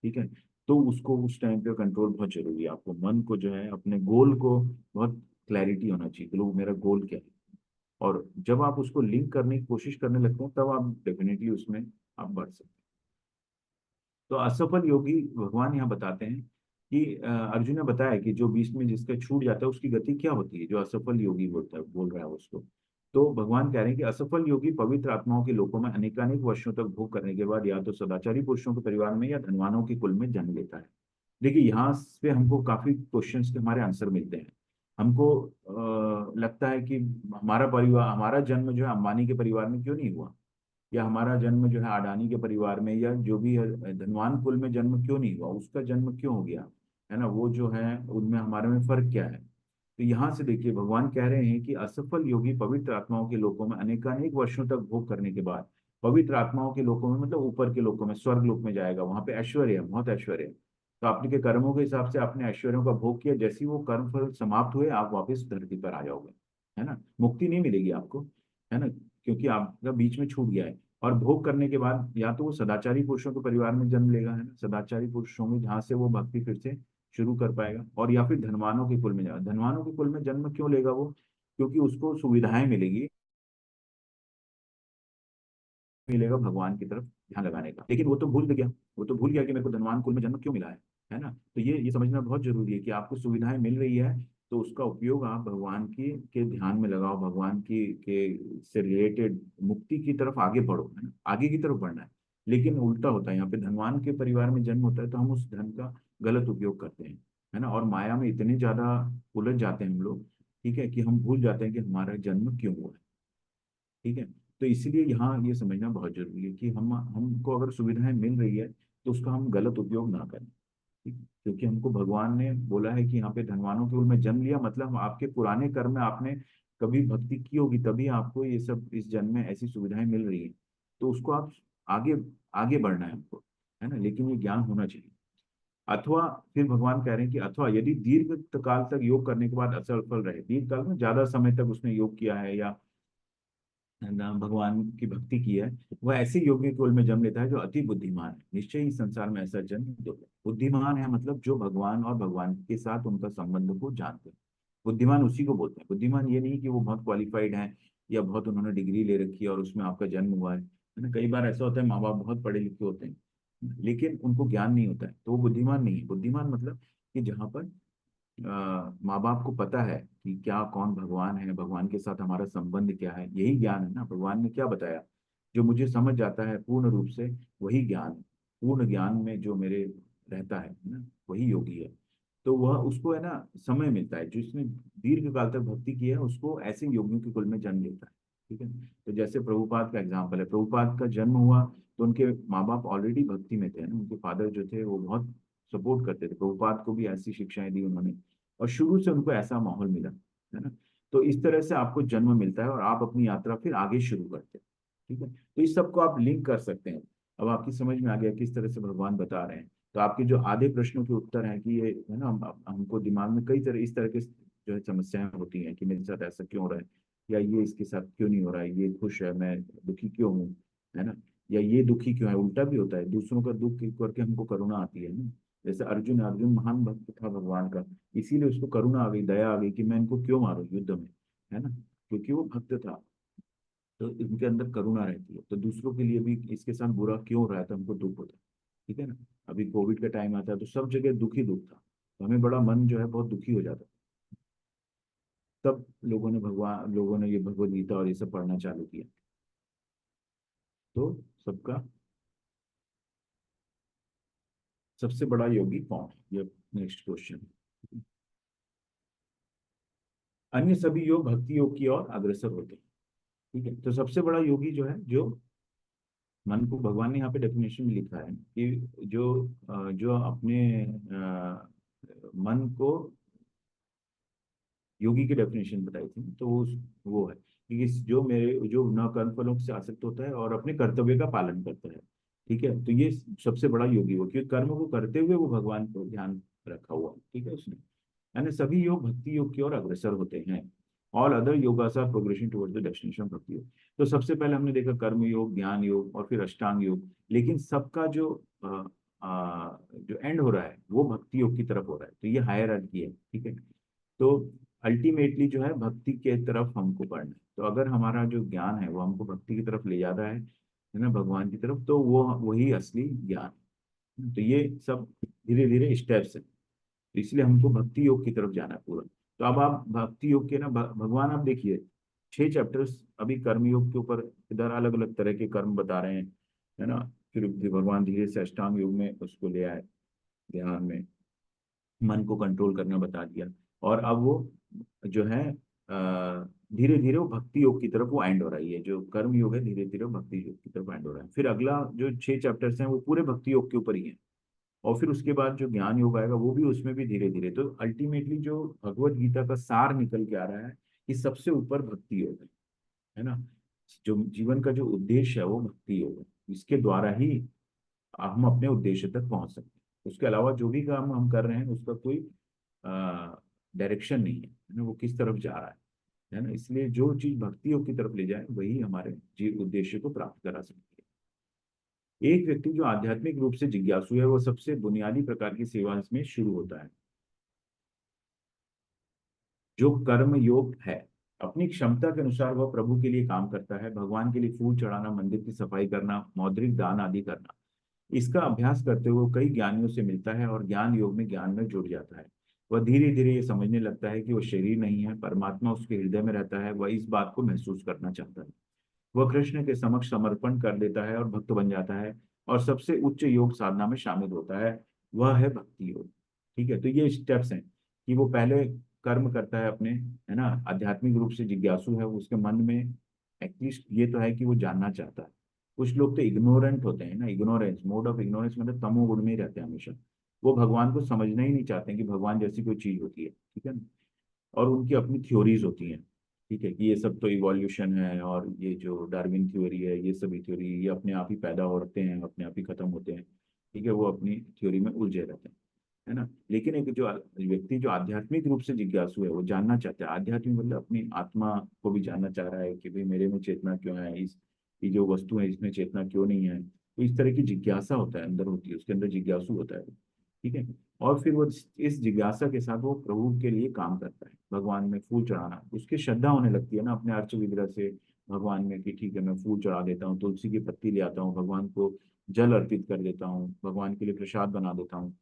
ठीक है, तो उसको उस टाइम पे कंट्रोल बहुत जरूरी है। आपको मन को जो है अपने गोल को बहुत क्लैरिटी होना चाहिए कि लोग मेरा गोल क्या है, और जब आप उसको लिंक करने की कोशिश करने लगते हैं तब आप डेफिनेटली उसमें आप बढ़ सकते हैं। तो असफल योगी भगवान यहाँ बताते हैं कि अर्जुन ने बताया कि जो बीच में जिसका छूट जाता है उसकी गति क्या होती है, जो असफल योगी बोलता है, बोल रहा है उसको। तो भगवान कह रहे हैं कि असफल योगी पवित्र आत्माओं के लोकों में अनेकानेक वर्षों तक भोग करने के बाद या तो सदाचारी पुरुषों के परिवार में या धनवानों के कुल में जन्म लेता है। देखिए यहाँ पे हमको काफी क्वेश्चंस के हमारे आंसर मिलते हैं। हमको लगता है कि हमारा परिवार, हमारा जन्म जो है अंबानी के परिवार में क्यों नहीं हुआ, या हमारा जन्म जो है अडानी के परिवार में या जो भी है धनवान कुल में जन्म क्यों नहीं हुआ, उसका जन्म क्यों हो गया, है ना, वो जो है उनमें हमारे में फर्क क्या है। तो यहाँ से देखिए भगवान कह रहे हैं कि असफल योगी पवित्र आत्माओं के लोकों में अनेकानेक वर्षों तक भोग करने के बाद, पवित्र आत्माओं के लोकों में मतलब ऊपर के लोकों में, स्वर्ग लोक में जाएगा, वहां पे ऐश्वर्य है, बहुत ऐश्वर्य है। तो आपने के कर्मों के हिसाब से आपने ऐश्वर्यों का भोग किया, जैसे ही वो कर्म फल समाप्त हुए आप वापस धरती पर आ जाओगे, है ना, मुक्ति नहीं मिलेगी आपको, है ना, क्योंकि आपका बीच में छूट गया है। और भोग करने के बाद या तो वो सदाचारी पुरुषों के परिवार में जन्म लेगा, है ना, सदाचारी पुरुषों में जहाँ से वो भक्ति फिर से शुरू कर पाएगा, और या फिर धनवानों के कुल में जाएगा। धनवानों के कुल में जन्म क्यों लेगा वो, क्योंकि उसको सुविधाएं मिलेगी, मिलेगा भगवान की तरफ ध्यान लगाने का। लेकिन वो तो भूल गया, वो तो भूल गया कि मेरे को धनवान कुल में जन्म क्यों मिला है ना। तो ये समझना बहुत जरूरी है कि आपको सुविधाएं मिल रही है तो उसका उपयोग आप भगवान की के ध्यान में लगाओ, भगवान की के से रिलेटेड मुक्ति की तरफ आगे बढ़ो, है ना, आगे की तरफ बढ़ना है। लेकिन उल्टा होता है, यहाँ पे धनवान के परिवार में जन्म होता है तो हम उस धन का गलत उपयोग करते हैं, है ना, और माया में इतने ज्यादा उलझ जाते हैं हम लोग, ठीक है, कि हम भूल जाते हैं कि हमारा जन्म क्यों हुआ है। ठीक है। तो इसलिए यहाँ ये समझना बहुत जरूरी है कि हम हमको अगर सुविधाएं मिल रही है तो उसका हम गलत उपयोग ना करें। ठीक है? क्योंकि हमको भगवान ने बोला है कि यहाँ पे धनवानों के कुल में जन्म लिया, मतलब आपके पुराने कर्म में आपने कभी भक्ति की होगी तभी आपको ये सब इस जन्म में ऐसी सुविधाएं मिल रही है। तो उसको आप आगे आगे बढ़ना है हमको, है ना, लेकिन ये ज्ञान होना चाहिए। अथवा फिर भगवान कह रहे हैं कि अथवा यदि दीर्घ काल तक योग करने के बाद असफल रहे, दीर्घ काल में ज्यादा समय तक उसने योग किया है या ना भगवान की भक्ति की है, वह ऐसे योगी कुल में जन्म लेता है जो अति बुद्धिमान है, निश्चय ही संसार में ऐसा जन्म दुर्लभ। बुद्धिमान है मतलब जो भगवान और भगवान के साथ उनका संबंध को जानते हैं। बुद्धिमान उसी को बोलते हैं। बुद्धिमान ये नहीं कि वो बहुत क्वालिफाइड है या बहुत उन्होंने डिग्री ले रखी है और उसमें आपका जन्म हुआ है ना। कई बार ऐसा होता है माँ बाप बहुत पढ़े लिखे होते हैं लेकिन उनको ज्ञान नहीं होता है, तो वो बुद्धिमान नहीं है। बुद्धिमान मतलब कि जहाँ पर माँ बाप को पता है कि क्या कौन भगवान है, भगवान के साथ हमारा संबंध क्या है, यही ज्ञान है ना। भगवान ने क्या बताया, जो मुझे समझ जाता है पूर्ण रूप से वही ज्ञान, पूर्ण ज्ञान में जो मेरे रहता है ना, वही योगी है। तो वह उसको है ना समय मिलता है, जिसने दीर्घ काल तक भक्ति की है उसको ऐसे योगियों के कुल में जन्म लेता है। ठीक है। तो जैसे प्रभुपाद का एग्जाम्पल है, प्रभुपाद का जन्म हुआ तो उनके माँ बाप ऑलरेडी भक्ति में थे ना, उनके फादर जो थे वो बहुत सपोर्ट करते थे, प्रभुपाद को भी ऐसी शिक्षाएं दी उन्होंने और शुरू से उनको ऐसा माहौल मिला, है ना। तो इस तरह से आपको जन्म मिलता है और आप अपनी यात्रा फिर आगे शुरू करते हैं। ठीक है। तो इस सबको आप लिंक कर सकते हैं। अब आपकी समझ में आ गया किस तरह से भगवान बता रहे हैं। तो आपके जो आधे प्रश्नों के उत्तर हैं कि ये है ना, हमको दिमाग में कई तरह इस तरह के जो है समस्याएं होती हैं कि मेरे साथ ऐसा क्यों हो रहा है, या ये इसके साथ क्यों नहीं हो रहा है, ये खुश है मैं दुखी क्यों हूँ, है ना, या ये दुखी क्यों है। उल्टा भी होता है, दूसरों का दुख करके हमको करुणा आती है ना। जैसे अर्जुन, अर्जुन महान भक्त था भगवान का, इसीलिए उसको करुणा आ गई, दया आ गई कि मैं इनको क्यों मारूं युद्ध में, है ना, क्योंकि वो भक्त था। तो इनके अंदर करुणा रहती है, तो दूसरों के लिए भी इसके साथ बुरा क्यों हो रहा है तो हमको दुख होता है। ठीक है ना। अभी कोविड का टाइम आता है तो सब जगह दुख ही दुख था, तो हमें बड़ा मन जो है बहुत दुखी हो जाता है। तब लोगों ने ये भगवत गीता और ये सब पढ़ना चालू किया। तो सबका सबसे बड़ा योगी कौन है, ये नेक्स्ट क्वेश्चन। अन्य सभी योग भक्ति योग की ओर अग्रसर होते हैं। ठीक है। तो सबसे बड़ा योगी जो है, जो मन को, भगवान ने यहाँ पे डेफिनेशन में लिखा है कि जो अपने मन को, योगी की डेफिनेशन बताई थी तो वो है कि जो मेरे जो न कर्म फलों से आसक्त होता है और अपने कर्तव्य का पालन करता है। ठीक है। तो ये सबसे बड़ा योगी हो, क्योंकि कर्म को करते हुए वो भगवान को ध्यान रखा हुआ है। ठीक है उसने, यानी सभी योग भक्ति योग की ओर अग्रसर होते हैं। All other yogas are progressing towards the destination of bhakti yoga. तो सबसे पहले हमने देखा कर्म योग, ज्ञान योग और फिर अष्टांग योग, लेकिन सबका जो एंड हो रहा है वो भक्ति योग की तरफ हो रहा है। तो ये हायरार्की है। ठीक है। तो अल्टीमेटली जो है भक्ति के तरफ हमको बढ़ना है। तो अगर हमारा जो ज्ञान है वो हमको भक्ति की तरफ ले जाता है ना, भगवान की तरफ, तो वो वही असली ज्ञान है। तो ये सब धीरे धीरे स्टेप्स है। तो इसलिए हमको भक्ति योग की तरफ जाना है पूरा। तो अब आप भक्ति योग के ना भगवान आप देखिए 6 चैप्टर्स अभी कर्म योग के ऊपर, इधर अलग अलग तरह के कर्म बता रहे हैं, है ना। फिर भगवान धीरे से अष्टांग योग में उसको ले आए, ध्यान में मन को कंट्रोल करना बता दिया। और अब वो जो है धीरे धीरे वो भक्ति योग की तरफ वो एंड हो रही है, जो कर्म योग है धीरे धीरे भक्ति योग की तरफ एंड हो रहा है। फिर अगला जो 6 चैप्टर्स हैं वो पूरे भक्ति योग के ऊपर ही है। और फिर उसके बाद जो ज्ञान योग आएगा वो भी उसमें भी धीरे धीरे। तो अल्टीमेटली जो भगवत गीता का सार निकल के आ रहा है कि सबसे ऊपर भक्ति योग है ना। जो जीवन का जो उद्देश्य है वो भक्ति योग है। इसके द्वारा ही हम अपने उद्देश्य तक पहुंच सकते हैं। उसके अलावा जो भी काम हम कर रहे हैं उसका कोई डायरेक्शन नहीं है ना, वो किस तरफ जा रहा है ना। इसलिए जो चीज भक्ति योग की तरफ ले जाए वही हमारे जीव उद्देश्य को प्राप्त करा सकती है। एक व्यक्ति जो आध्यात्मिक रूप से जिज्ञासु है वो सबसे बुनियादी प्रकार की सेवा में शुरू होता है, जो कर्म योग है। अपनी क्षमता के अनुसार वह प्रभु के लिए काम करता है, भगवान के लिए फूल चढ़ाना, मंदिर की सफाई करना, मौद्रिक दान आदि करना। इसका अभ्यास करते हुए कई ज्ञानियों से मिलता है और ज्ञान योग में ज्ञान में जुड़ जाता है। वह धीरे धीरे ये समझने लगता है कि वह शरीर नहीं है, परमात्मा उसके हृदय में रहता है। वह इस बात को महसूस करना चाहता है। वह कृष्ण के समक्ष समर्पण कर देता है और भक्त बन जाता है और सबसे उच्च योग साधना में शामिल होता है, वह है भक्ति योग। ठीक है, तो ये स्टेप्स हैं कि वो पहले कर्म करता है अपने, है ना, आध्यात्मिक रूप से जिज्ञासु है, उसके मन में एटलीस्ट ये तो है कि वो जानना चाहता है। कुछ लोग तो इग्नोरेंट होते हैं ना, इग्नोरेंस, मोड ऑफ इग्नोरेंस मतलब तमोगुण में ही रहते हैं हमेशा। वो भगवान को समझना ही नहीं चाहते हैं कि भगवान जैसी कोई चीज होती है, ठीक है ना। और उनकी अपनी थ्योरीज होती हैं, ठीक है, कि ये सब तो इवोल्यूशन है और ये जो डार्विन थ्योरी है ये सभी थ्योरी ये अपने आप ही पैदा होते हैं अपने आप ही खत्म होते हैं। ठीक है, वो अपनी थ्योरी में उलझे रहते हैं, है ना। लेकिन एक जो व्यक्ति जो आध्यात्मिक रूप से जिज्ञासु है वो जानना चाहता है, आध्यात्मिक मतलब अपनी आत्मा को भी जानना चाह रहा है कि भाई मेरे में चेतना क्यों है, इस ये जो वस्तु है इसमें चेतना क्यों नहीं है। तो इस तरह की जिज्ञासा होता है, अंदर होती है, उसके अंदर जिज्ञासु होता है, ठीक है। और फिर वो इस जिज्ञासा के साथ वो प्रभु के लिए काम करता है, भगवान में फूल चढ़ाना, उसकी श्रद्धा होने लगती है ना अपने अर्च विग्रह से भगवान में, कि ठीक है मैं फूल चढ़ा देता हूँ, तुलसी की पत्ती ले आता हूँ, भगवान को जल अर्पित कर देता हूँ, भगवान के लिए प्रसाद बना देता हूँ,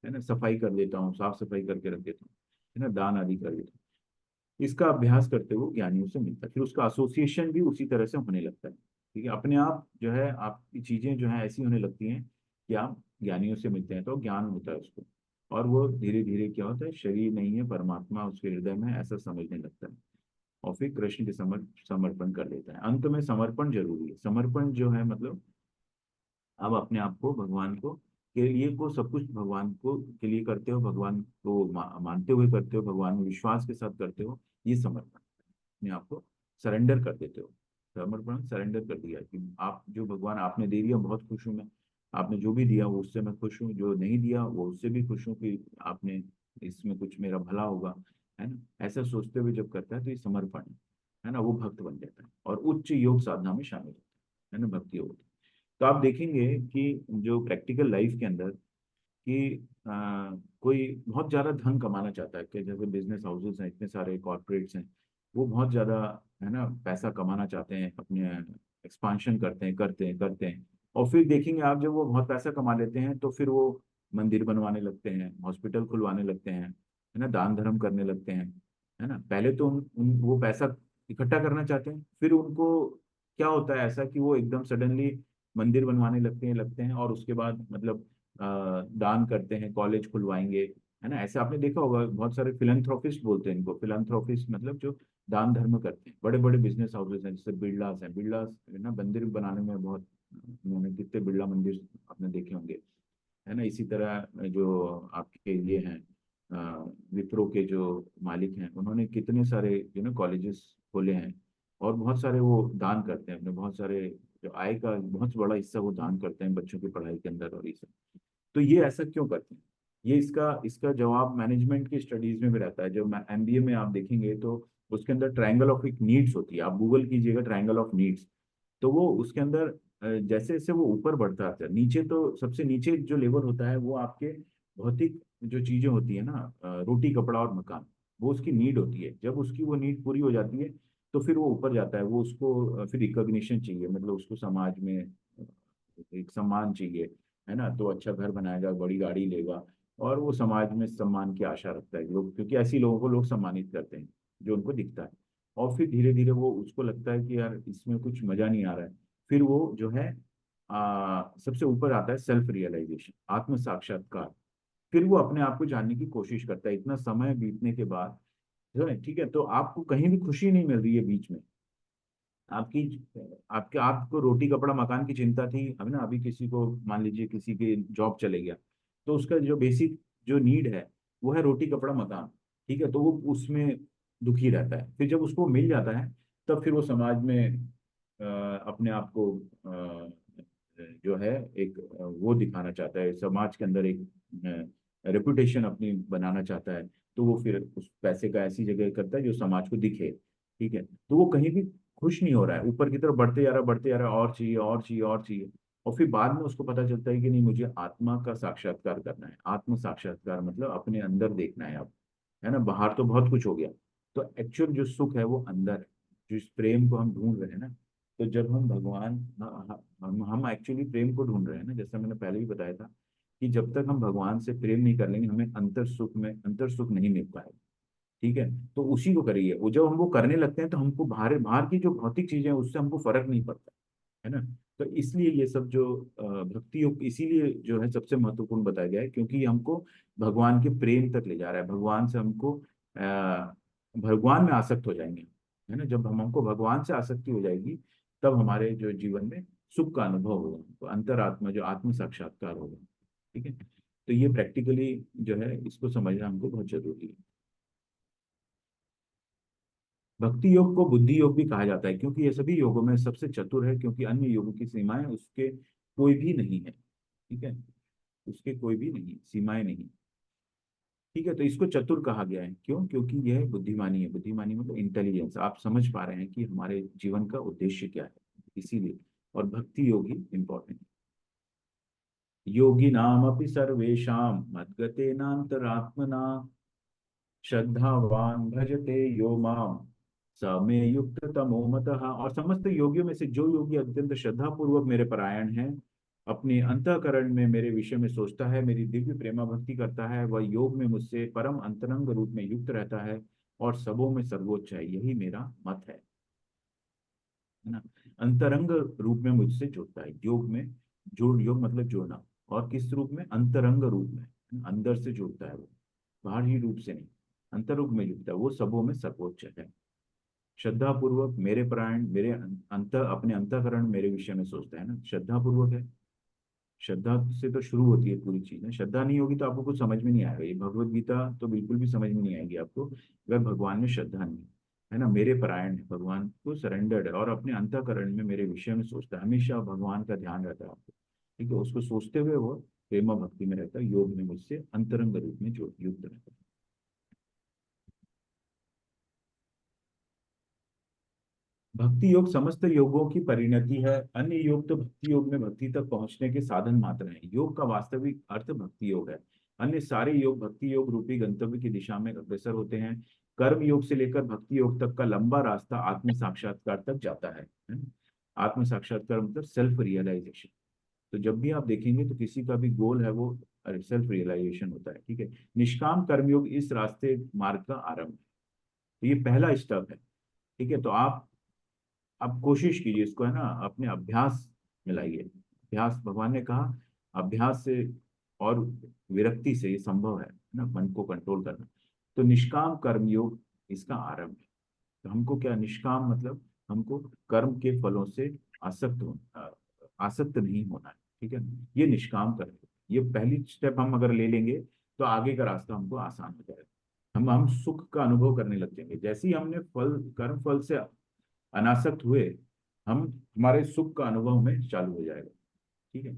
है ना, सफाई कर देता हूँ, साफ सफाई करके रख देता हूँ, है ना, दान आदि कर देता हूँ। इसका अभ्यास करते हुए ज्ञानियों से मिलता है, फिर उसका एसोसिएशन भी उसी तरह से होने लगता है। ठीक है, अपने आप जो है आपकी चीजें जो है ऐसी होने लगती हैं कि आप ज्ञानियों से मिलते हैं तो ज्ञान होता है उसको। और वो धीरे धीरे क्या होता है, शरीर नहीं है परमात्मा उसके हृदय में, ऐसा समझने लगता है। और फिर कृष्ण के समर्पण कर देता है। अंत में समर्पण जरूरी है। समर्पण जो है मतलब आप अपने आप को भगवान को के लिए को सब कुछ भगवान को के लिए करते हो, भगवान को मानते हुए करते हो, भगवान में विश्वास के साथ करते हो, ये समर्पण। अपने आप को सरेंडर कर देते हो। समर्पण सरेंडर कर दिया कि आप जो भगवान आपने दे दिया बहुत खुश हूं मैं, आपने जो भी दिया वो उससे मैं खुश हूँ, जो नहीं दिया वो उससे भी खुश हूँ कि आपने इसमें कुछ मेरा भला होगा, है ना। ऐसा सोचते हुए जब करता है तो ये समर्पण है ना, वो भक्त बन जाता है और उच्च योग साधना में शामिल होता है ना, भक्ति योग। तो आप देखेंगे कि जो प्रैक्टिकल लाइफ के अंदर कि कोई बहुत ज्यादा धन कमाना चाहता है, कि जैसे बिजनेस हाउसेस हैं, इतने सारे कॉर्पोरेट्स हैं, वो बहुत ज्यादा, है ना, पैसा कमाना चाहते हैं, अपने एक्सपांशन करते हैं। और फिर देखेंगे आप जब वो बहुत पैसा कमा लेते हैं तो फिर वो मंदिर बनवाने लगते हैं, हॉस्पिटल खुलवाने लगते हैं, है ना, दान धर्म करने लगते हैं, है ना। पहले तो वो पैसा इकट्ठा करना चाहते हैं, फिर उनको क्या होता है ऐसा कि वो एकदम सडनली मंदिर बनवाने लगते हैं और उसके बाद मतलब दान करते हैं, कॉलेज खुलवाएंगे, है ना। ऐसे आपने देखा होगा बहुत सारे फिलंथ्रोपिस्ट बोलते हैं इनको, फिलंथ्रोपिस्ट मतलब जो दान धर्म करते हैं। बड़े बड़े बिजनेस हाउसेस हैं जैसे बिरलास हैं, बिरलास है ना, मंदिर बनाने में बहुत, उन्होंने कितने बिरला मंदिर आपने देखे होंगे, है ना। इसी तरह जो आपके ये हैं विप्रो के जो मालिक हैं, उन्होंने कितने सारे कॉलेजेस खोले हैं। और बहुत सारे वो दान करते हैं, अपने बहुत सारे जो आय का बहुत बड़ा हिस्सा वो दान करते हैं बच्चों की पढ़ाई के अंदर और ये सब। तो ये ऐसा क्यों करते हैं, ये इसका इसका जवाब मैनेजमेंट की स्टडीज में भी रहता है। जो एमबीए में आप देखेंगे तो उसके अंदर ट्रायंगल ऑफ एक नीड्स होती है, आप गूगल कीजिएगा ट्रायंगल ऑफ नीड्स। तो वो उसके अंदर जैसे जैसे वो ऊपर बढ़ता रहता है, नीचे तो सबसे नीचे जो लेवल होता है वो आपके भौतिक जो चीजें होती है ना, रोटी कपड़ा और मकान, वो उसकी नीड होती है। जब उसकी वो नीड पूरी हो जाती है तो फिर वो ऊपर जाता है। वो उसको फिर रिकॉग्निशन चाहिए, मतलब उसको समाज में एक सम्मान चाहिए, है ना। तो अच्छा घर बनाएगा, बड़ी गाड़ी लेगा, और वो समाज में सम्मान की आशा रखता है लोग, क्योंकि ऐसी लोगों को लोग सम्मानित करते हैं जो उनको दिखता है। और फिर धीरे धीरे वो उसको लगता है कि यार इसमें कुछ मजा नहीं आ रहा है। फिर वो जो है सबसे ऊपर आता है सेल्फ रियलाइजेशन, आत्म साक्षात्कार। फिर वो अपने आप को जानने की कोशिश करता है। इतना समय बीतने के बाद जो है, ठीक है, तो आपको कहीं भी खुशी नहीं मिल रही है बीच में। आपकी आपके आपको रोटी कपड़ा मकान की चिंता थी, अब ना अभी किसी को मान लीजिए किसी के जॉब चले गया, तो उसका जो बेसिक जो नीड है वो है रोटी कपड़ा मकान, ठीक है। तो वो उसमें दुखी रहता है। फिर जब उसको मिल जाता है तब फिर वो समाज में अपने आप को जो है एक वो दिखाना चाहता है, समाज के अंदर एक रेपुटेशन अपनी बनाना चाहता है। तो वो फिर उस पैसे का ऐसी जगह करता है जो समाज को दिखे, ठीक है। तो वो कहीं भी खुश नहीं हो रहा है, ऊपर की तरफ बढ़ते जा रहा है, बढ़ते जा रहा है, और चाहिए और चाहिए और चाहिए। और फिर बाद में उसको पता चलता है कि नहीं, मुझे आत्मा का साक्षात्कार करना है। आत्म साक्षात्कार मतलब अपने अंदर देखना है अब, है ना। बाहर तो बहुत कुछ हो गया, तो एक्चुअल जो सुख है वो अंदर है, जो इस प्रेम को हम ढूंढ रहे हैं ना। तो जब हम भगवान, हम एक्चुअली प्रेम को ढूंढ रहे हैं ना, जैसा मैंने पहले भी बताया था कि जब तक हम भगवान से प्रेम नहीं कर लेंगे हमें अंतर सुख नहीं मिल पाएगा, ठीक है। तो उसी को करिए, वो जब हम वो करने लगते हैं तो हमको बाहर बाहर की जो भौतिक चीजें हैं उससे हमको फर्क नहीं पड़ता, है ना। तो इसलिए ये सब जो भक्ति योग इसीलिए जो है सबसे महत्वपूर्ण बताया गया है, क्योंकि ये हमको भगवान के प्रेम तक ले जा रहा है। भगवान से हमको भगवान में आसक्त हो जाएंगे, है ना। जब हमको भगवान से आसक्ति हो जाएगी तब हमारे जो जीवन में सुख का अनुभव होगा, तो अंतरात्मा जो आत्म साक्षात्कार होगा, ठीक है। तो ये प्रैक्टिकली जो है इसको समझना हमको बहुत जरूरी है। भक्ति योग को बुद्धि योग भी कहा जाता है, क्योंकि ये सभी योगों में सबसे चतुर है, क्योंकि अन्य योगों की सीमाएं उसके कोई भी नहीं है, ठीक है। उसके कोई भी नहीं, सीमाएं नहीं, ठीक है। तो इसको चतुर कहा गया है, क्यों? क्योंकि यह बुद्धिमानी है। बुद्धिमानी मतलब इंटेलिजेंस, आप समझ पा रहे हैं कि हमारे जीवन का उद्देश्य क्या है, इसीलिए। और भक्ति योग ही इंपॉर्टेंट है। योगी नाम अपि सर्वेशा मद्गतेनांतरात्मना श्रद्धावान भजते यो माम स मे युक्त तमो मतः। और समस्त योगियों में से जो योगी अत्यंत श्रद्धा पूर्वक मेरे परायण है, अपने अंतःकरण में मेरे विषय में सोचता है, मेरी दिव्य प्रेमा भक्ति करता है, वह योग में मुझसे परम अंतरंग रूप में युक्त रहता है और सबों में सर्वोच्च है, यही मेरा मत है ना। अंतरंग रूप में मुझसे जुड़ता है, योग में जोड़, योग मतलब जोड़ना। और किस रूप में? अंतरंग रूप में, अंदर से जुड़ता है वो, बाहरी रूप से नहीं, अंतर रूप में जुड़ता है, वो सबों में सर्वोच्च है। श्रद्धा पूर्वक मेरे प्राण मेरे अंत अपने अंतःकरण मेरे विषय में सोचता है ना, श्रद्धा पूर्वक है। श्रद्धा से तो शुरू होती है पूरी चीज ना। श्रद्धा नहीं होगी तो आपको कुछ समझ में नहीं आएगा। ये भगवत गीता तो बिल्कुल भी समझ में नहीं आएगी आपको, वह भगवान में श्रद्धा नहीं है ना। मेरे परायण है, भगवान को सरेंडर्ड है, और अपने अंतःकरण में मेरे विषय में सोचता है, हमेशा भगवान का ध्यान रहता है आपको, ठीक है। उसको सोचते हुए वो प्रेमा भक्ति में रहता है, योग में मुझसे अंतरंग रूप में जो युक्त रहता है। भक्ति योग समस्त योगों की परिणति है। अन्य योग तो भक्ति योग में भक्ति तक पहुंचने के साधन मात्र हैं। योग का वास्तविक अर्थ भक्ति योग है। अन्य सारे योग भक्ति योग रूपी गंतव्य की दिशा में अग्रसर होते हैं। कर्म योग से लेकर भक्ति योग तक का लंबा रास्ता आत्म साक्षात्कार तक जाता है ना? आत्म साक्षात्कार मतलब सेल्फ रियलाइजेशन। तो जब भी आप देखेंगे तो किसी का भी गोल है वो सेल्फ रियलाइजेशन होता है, ठीक है। निष्काम कर्मयोग इस रास्ते मार्ग का आरंभ है। तो ये पहला स्टेप है, ठीक है। तो आप कोशिश कीजिए इसको, है ना, अपने अभ्यास में लाइए। अभ्यास, भगवान ने कहा अभ्यास से और विरक्ति से ये संभव है ना, मन को कंट्रोल करना। तो निष्काम कर्म योग इसका आरंभ है। तो हमको क्या, निष्काम मतलब हमको कर्म के फलों से आसक्त नहीं होना है, ठीक है। ये निष्काम कर्म, ये पहली स्टेप हम अगर ले लेंगे तो आगे का रास्ता हमको आसान हो जाएगा। हम सुख का अनुभव करने लग जाएंगे। जैसे ही हमने फल, कर्म फल से अनासक्त हुए, हम हमारे सुख का अनुभव में चालू हो जाएगा, ठीक है।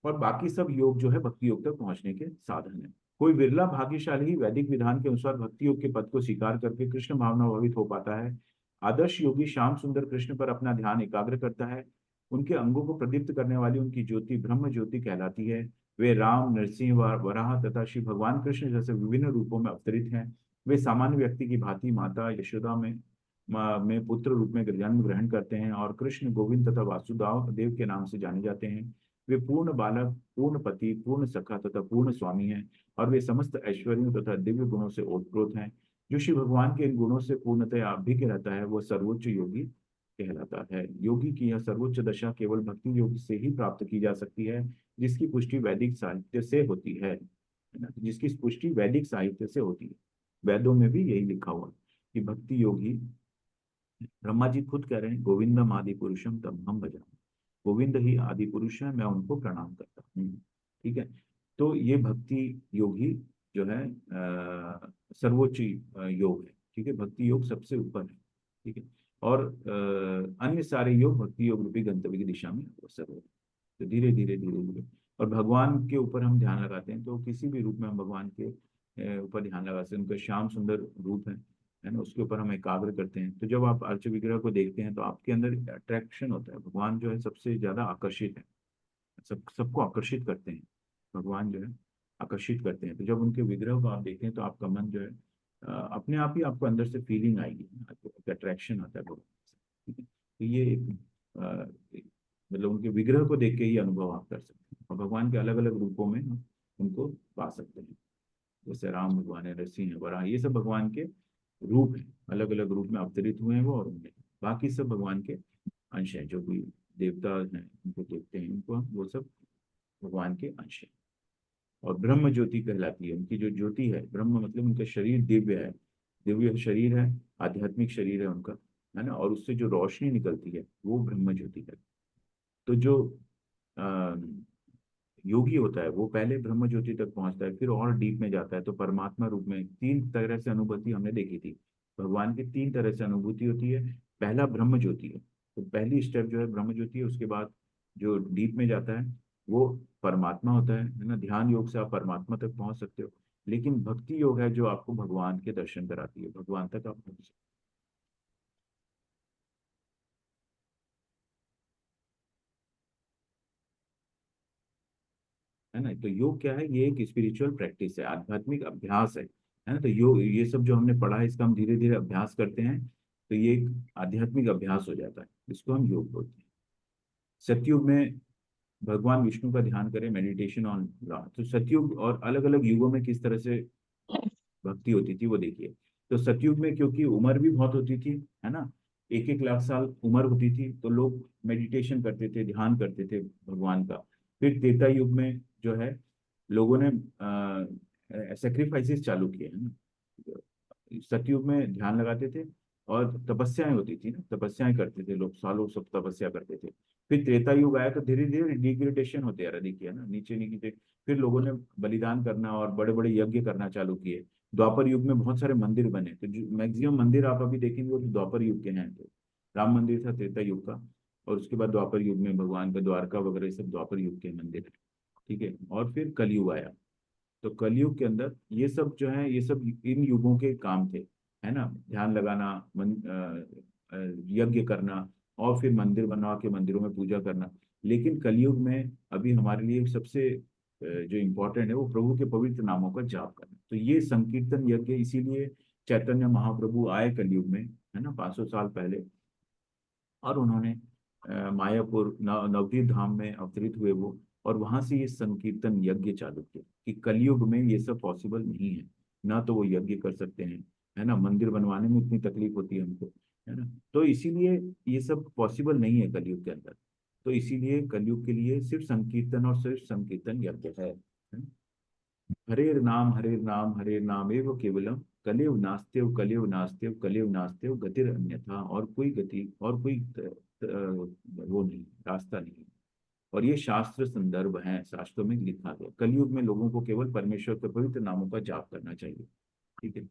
और बाकी सब योग जो है भक्ति योग तक पहुंचने के साधन है। कोई विरला भाग्यशाली ही वैदिक विधान के अनुसार भक्ति योग के पद को स्वीकार करके कृष्ण भावना भावित हो पाता है। आदर्श योगी श्याम सुंदर कृष्ण पर अपना ध्यान एकाग्र करता है। उनके अंगों को प्रदीप्त करने वाली उनकी ज्योति ब्रह्म ज्योति कहलाती है। वे राम, नरसिंह, वराह तथा श्री भगवान कृष्ण जैसे विभिन्न रूपों में अवतरित हैं। वे सामान्य व्यक्ति की भांति माता यशोदा में पुत्र रूप में जन्म ग्रहण करते हैं और कृष्ण, गोविंद तथा वासुदेव देव के नाम से जाने जाते हैं। वे पूर्ण बालक, पूर्ण पति, पूर्ण सखा तथा पूर्ण स्वामी हैं और वे समस्त ऐश्वर्यों तथा दिव्य गुणों से ओतप्रोत हैं। जो श्री भगवान के इन गुणों से पूर्णतया अभिज्ञ रहता है वह सर्वोच्च योगी कहलाता है। योगी की यह सर्वोच्च दशा केवल भक्ति योग से ही प्राप्त की जा सकती है, जिसकी पुष्टि वैदिक साहित्य से होती है ना, जिसकी पुष्टि वैदिक साहित्य से होती है। वेदों में भी यही लिखा हुआ है कि भक्ति योगी, ब्रह्मा जी खुद कह रहे हैं, गोविंदम आदि पुरुषम तम हम भजा। गोविंद ही आदि पुरुष है, मैं उनको प्रणाम करता हूँ। ठीक है। तो ये भक्ति योगी जो है सर्वोच्च योग है। ठीक है, भक्ति योग सबसे ऊपर है। ठीक है। और अन्य सारे योग भक्ति योग रूपी गंतव्य की दिशा में अग्रसर हो। तो धीरे धीरे धीरे धीरे और भगवान के ऊपर हम ध्यान लगाते हैं तो किसी भी रूप में हम भगवान के ऊपर ध्यान लगा सकते हैं। उनका श्याम सुंदर रूप है ना, उसके ऊपर हम एकाग्र करते हैं। तो जब आप अर्च विग्रह को देखते हैं तो आपके अंदर अट्रैक्शन होता है। भगवान जो है सबसे ज्यादा आकर्षित है, सबको आकर्षित करते हैं। भगवान जो है आकर्षित करते हैं। तो जब उनके विग्रह को आप देखते हैं तो आपका मन जो है अपने आप ही आपको अंदर से फीलिंग आएगी, आपको अट्रैक्शन आता है भगवान से। ठीक है। तो ये मतलब उनके विग्रह को देख के ही अनुभव आप कर सकते हैं और भगवान के अलग अलग रूपों में हम उनको पा सकते हैं। जैसे राम भगवान है, नरसिंह है, वराह, ये सब भगवान के रूप हैं। अलग अलग रूप में अवतरित हुए हैं वो, और उनमें बाकी सब भगवान के अंश हैं। जो भी देवता हैं उनको देखते हैं, उनको हम वो सब भगवान के अंश हैं। और ब्रह्म ज्योति कहलाती है उनकी जो ज्योति है। ब्रह्म मतलब उनका शरीर दिव्य है, दिव्य शरीर है, आध्यात्मिक शरीर है उनका, है ना। और उससे जो रोशनी निकलती है वो ब्रह्म ज्योति है। तो जो अ, योगी होता है वो पहले ब्रह्म ज्योति तक पहुंचता है, फिर और डीप में जाता है तो परमात्मा रूप में तीन तरह से अनुभूति हमने देखी थी। भगवान की तीन तरह से अनुभूति होती है। पहला ब्रह्म ज्योति है, तो पहली स्टेप जो है ब्रह्म ज्योति है। उसके बाद जो डीप में जाता है वो परमात्मा होता है ना। ध्यान योग से आप परमात्मा तक पहुंच सकते हो, लेकिन भक्ति योग है जो आपको भगवान के दर्शन कराती है, भगवान तक आप पहुंच सकते हो, है ना। तो योग क्या है? ये एक स्पिरिचुअल प्रैक्टिस है, आध्यात्मिक अभ्यास है ना। तो योग, ये सब जो हमने पढ़ा है इसका हम धीरे धीरे अभ्यास करते हैं तो ये एक आध्यात्मिक अभ्यास हो जाता है, इसको हम योग बोलते हैं। सतयुग में भगवान विष्णु का ध्यान करें, मेडिटेशन ऑन लॉर्ड। तो सतयुग और अलग अलग युगों में किस तरह से भक्ति होती थी वो देखिए। तो सतयुग में क्योंकि उम्र भी बहुत होती थी, है ना, 1-1 लाख साल उम्र होती थी, तो लोग मेडिटेशन करते थे, ध्यान करते थे भगवान का। फिर त्रेता युग में जो है लोगों ने सेक्रीफाइसेस चालू किए, है ना। सतयुग में ध्यान लगाते थे और तपस्याएं होती थी ना, तपस्याएं करते थे लोग, सालों सब तपस्या करते थे। फिर त्रेता युग आया तो धीरे धीरे डिग्रेडेशन होते आ रहा, देखिए ना, नीचे नीचे। फिर लोगों ने बलिदान करना और बड़े बड़े यज्ञ करना चालू किए। द्वापर युग में बहुत सारे मंदिर बने, तो जो मैक्सिमम मंदिर आप अभी देखेंगे वो तो द्वापर युग के हैं। तो राम मंदिर था त्रेता युग का, और उसके बाद द्वापर युग में भगवान का द्वारका वगैरह ये सब द्वापर युग के मंदिर है। ठीक है। और फिर कलयुग आया। तो कलयुग के अंदर ये सब जो है, ये सब इन युगों के काम थे, है ना। ध्यान लगाना, यज्ञ करना, और फिर मंदिर बनवा के मंदिरों में पूजा करना। लेकिन कलयुग में अभी हमारे लिए सबसे जो इम्पोर्टेंट है वो प्रभु के पवित्र नामों का जाप करना। तो ये संकीर्तन यज्ञ, इसीलिए चैतन्य महाप्रभु आए कलयुग में, है ना, 500 साल पहले। और उन्होंने मायापुर नवदीप धाम में अवतरित हुए वो, और वहां से ये संकीर्तन यज्ञ चालू किया कि कलयुग में ये सब पॉसिबल नहीं है। ना तो वो यज्ञ कर सकते हैं, है ना, मंदिर बनवाने में इतनी तकलीफ होती है हमको, है ना। तो इसीलिए ये सब पॉसिबल नहीं है कलयुग के अंदर। तो इसीलिए कलयुग के लिए सिर्फ संकीर्तन और सिर्फ संकीर्तन यज्ञ है ना? हरे नाम हरे नाम एव केवलम, कलेव नास्तेव कलेव नास्तेव गतिर अन्यथा। और कोई गति और कोई वो नहीं, रास्ता नहीं। और ये शास्त्र संदर्भ है, शास्त्रों में लिखा गया कलयुग में लोगों को केवल परमेश्वर के पवित्र नामों का जाप करना चाहिए। ठीक है।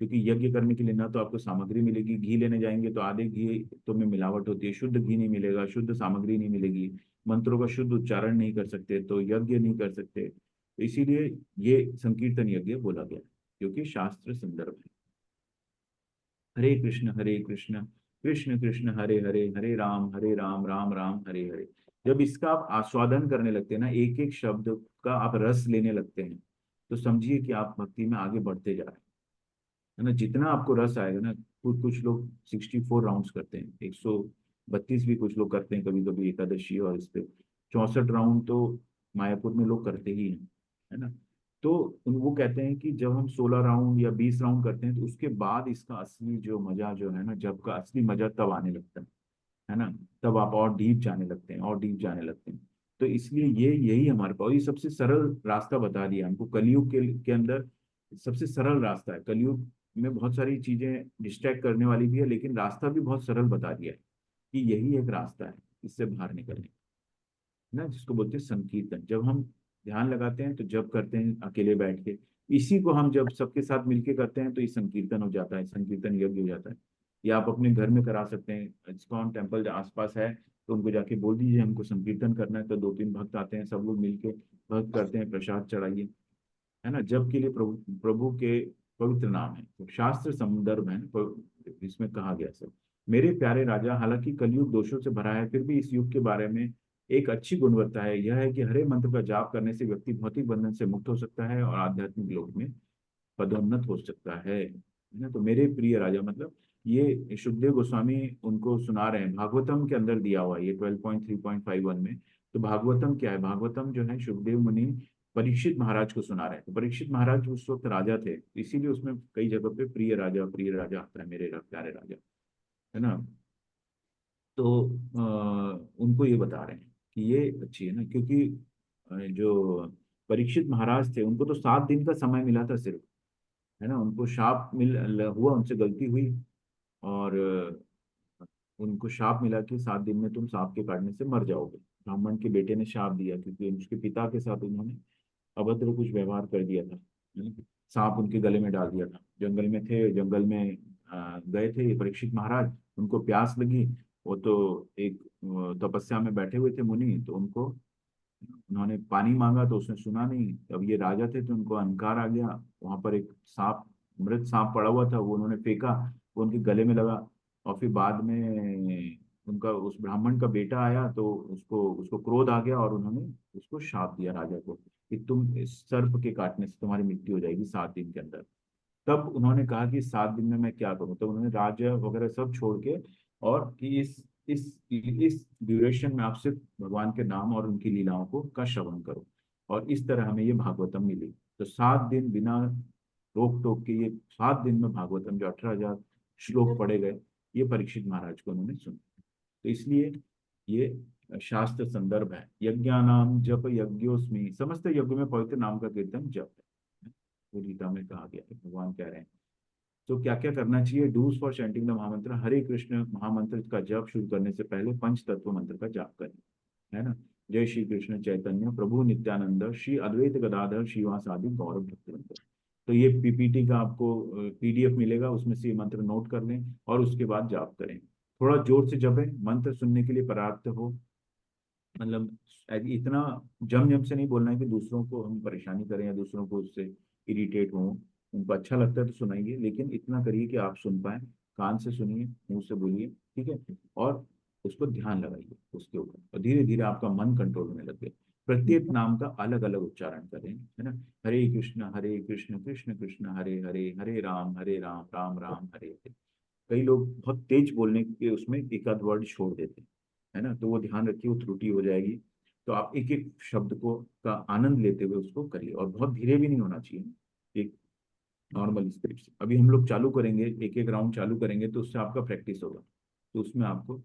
क्योंकि यज्ञ करने के लिए ना तो आपको सामग्री मिलेगी, घी लेने जाएंगे तो आधे घी तो में मिलावट होती है, शुद्ध घी नहीं मिलेगा, शुद्ध सामग्री नहीं मिलेगी, मंत्रों का शुद्ध उच्चारण नहीं कर सकते तो यज्ञ नहीं कर सकते। तो इसीलिए ये संकीर्तन यज्ञ बोला गया, क्योंकि शास्त्र संदर्भ है। हरे कृष्ण कृष्ण कृष्ण हरे हरे, हरे राम राम राम हरे हरे। जब इसका आप आस्वादन करने लगते हैं ना, एक एक शब्द का आप रस लेने लगते हैं, तो समझिए कि आप भक्ति में आगे बढ़ते जा रहे हैं। है ना, जितना आपको रस आएगा ना। कुछ कुछ लोग 64 राउंड्स करते हैं, 132 भी कुछ लोग करते हैं कभी कभी एकादशी, और इस पे 64 राउंड तो मायापुर में लोग करते ही हैं, है ना। तो वो कहते हैं कि जब हम 16 राउंड या 20 राउंड करते हैं तो उसके बाद इसका असली जो मजा जो है ना, जब का असली मजा तब आने लगता है ना। तब आप और डीप जाने लगते हैं, और डीप जाने लगते हैं। तो इसलिए ये यही हमारे पास, ये सबसे सरल रास्ता बता दिया हमको कलयुग के अंदर। सबसे सरल रास्ता है कलयुग में, बहुत सारी चीजें डिस्ट्रैक्ट करने वाली भी है, लेकिन रास्ता भी बहुत सरल बता दिया है कि यही एक रास्ता है इससे बाहर निकलने का, ना, जिसको बोलते हैं संकीर्तन। जब हम ध्यान लगाते हैं तो जब करते हैं अकेले बैठ के, इसी को हम जब सबके साथ मिलके करते हैं तो ये संकीर्तन हो जाता है, संकीर्तन यज्ञ हो जाता है। या आप अपने घर में करा सकते हैं, इस्कॉन टेम्पल आसपास है तो उनको जाके बोल दीजिए हमको संकीर्तन करना है, तो 2-3 भक्त आते हैं, सब लोग मिलके भक्त करते हैं, प्रसाद चढ़ाइए, है ना। जब के लिए प्रभु प्रभु के पवित्र नाम है, तो शास्त्र संदर्भ है ना, इसमें कहा गया सब। मेरे प्यारे राजा, हालांकि कलयुग दोषों से भरा है, फिर भी इस युग के बारे में एक अच्छी गुणवत्ता है, यह है कि हरे मंत्र का जाप करने से व्यक्ति भौतिक बंधन से मुक्त हो सकता है और आध्यात्मिक लोक में पदोन्नत हो सकता है ना। तो मेरे प्रिय राजा मतलब ये सुखदेव गोस्वामी उनको सुना रहे हैं, भागवतम के अंदर दिया हुआ है ये 12.3.51 में। तो भागवतम क्या है, भागवतम जो है सुखदेव मुनि परीक्षित महाराज को सुना रहे हैं। तो परीक्षित महाराज उस वक्त राजा थे, इसीलिए उसमें कई जगह पे प्रिय राजा आता है, मेरे प्यारे राजा, है ना। तो उनको ये बता रहे हैं कि ये अच्छी है ना, क्योंकि जो परीक्षित महाराज थे उनको तो 7 दिन का समय मिला था सिर्फ, है ना। उनको शाप हुआ, उनसे गलती हुई, और उनको शाप मिला कि 7 दिन में तुम सांप के काटने से मर जाओगे। ब्राह्मण के बेटे ने शाप दिया क्योंकि उसके पिता के साथ उन्होंने अभद्र कुछ व्यवहार कर दिया था, है ना? सांप उनके गले में डाल दिया था। जंगल में थे, जंगल में गए थे परीक्षित महाराज, उनको प्यास लगी। वो तो एक तपस्या में बैठे हुए थे मुनि, तो उनको उन्होंने पानी मांगा तो उसने सुना नहीं। अब ये राजा थे तो उनको अहंकार आ गया, वहां पर एक सांप, मृत सांप पड़ा हुआ था, वो उन्होंने फेंका, वो उनके गले में लगा। और फिर बाद में उनका उस ब्राह्मण का बेटा आया तो उसको उसको क्रोध आ गया, और उन्होंने उसको शाप दिया राजा को कि तुम इस सर्प के काटने से तुम्हारी मृत्यु हो जाएगी 7 दिन के अंदर। तब उन्होंने कहा कि 7 दिन में मैं क्या करूं, तो उन्होंने राज्य वगैरह सब छोड़ के, और कि इस ड्यूरेशन में आप सिर्फ भगवान के नाम और उनकी लीलाओं को का श्रवण करो। और इस तरह हमें ये भागवतम मिली। तो 7 दिन बिना रोक टोक के, ये 7 दिन में भागवतम जो 18,000 श्लोक पढ़े गए, ये परीक्षित महाराज को उन्होंने सुना। तो इसलिए ये शास्त्र संदर्भ है। यज्ञानाम जप यज्ञोस्मि, समस्त यज्ञ में पवित्र नाम का कीर्तन जप है, वो गीता में कहा गया है, भगवान कह रहे हैं। तो क्या क्या करना चाहिए, डूज फॉर चैंटिंग द महामंत्र, हरे कृष्ण महामंत्र का जप शुरू करने से पहले पंच तत्व मंत्र का जाप करें, है ना। जय श्री कृष्ण चैतन्य प्रभु नित्यानंद श्री अद्वैत गदाधर शिवासादि गौरव भक्तवृंद। तो ये पीपीटी का आपको पीडीएफ मिलेगा, उसमें से ये मंत्र नोट कर लें और उसके बाद जाप करें। थोड़ा जोर से जपें, मंत्र सुनने के लिए पर्याप्त हो, मतलब इतना जम जम से नहीं बोलना है कि दूसरों को हम परेशानी करें या दूसरों को उससे इरिटेट हों। उनको अच्छा लगता है तो सुनाइए, लेकिन इतना करिए कि आप सुन पाए, कान से सुनिए, मुंह से बोलिए, ठीक है। और उसको ध्यान लगाइए उसके ऊपर, और धीरे धीरे आपका मन कंट्रोल होने लगे। प्रत्येक नाम का अलग अलग उच्चारण करें, है ना। हरे कृष्ण कृष्ण कृष्ण हरे हरे, हरे राम राम राम हरे हरे। कई लोग बहुत तेज बोलने के उसमें एक आध वर्ड छोड़ देते हैं, है ना, तो वो ध्यान रखिए, वो त्रुटि हो जाएगी। तो आप एक एक शब्द को का आनंद लेते हुए उसको करिए, और बहुत धीरे भी नहीं होना चाहिए, एक नॉर्मल स्पीड से। अभी हम लोग चालू करेंगे, एक एक राउंड चालू करेंगे, तो उससे आपका प्रैक्टिस होगा, तो उसमें आपको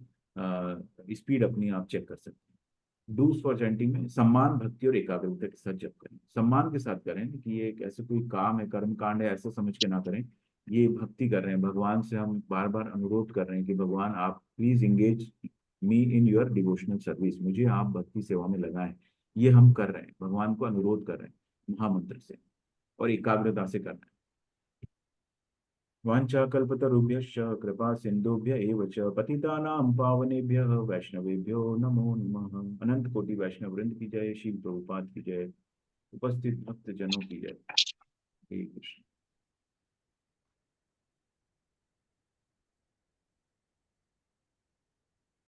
स्पीड अपनी आप चेक कर सकते हैं। डूज फॉर चैंटिंग में सम्मान भक्ति और एकाग्रता के साथ जप करें, सम्मान के साथ करें कि ये एक ऐसे कोई काम है, कर्म कांड है ऐसा समझ के ना करें। ये भक्ति कर रहे हैं भगवान से, हम बार बार अनुरोध कर रहे हैं कि भगवान आप please engage me in your devotional service, मुझे आप भक्ति सेवा में लगाएं। ये हम कर रहे हैं, भगवान को अनुरोध कर रहे हैं महामंत्र से, और एकाग्रता से करना है। वाञ्छाकल्पतरुभ्यश्च कृपा सिन्धुभ्य एव च पतितानां पावनेभ्यः वैष्णवेभ्यो नमो नमः। अनंत कोटि वैष्णव वृंद की जय, शिव प्रभुपाद की जय, उपस्थित भक्त जनों की जय। हरे कृष्ण।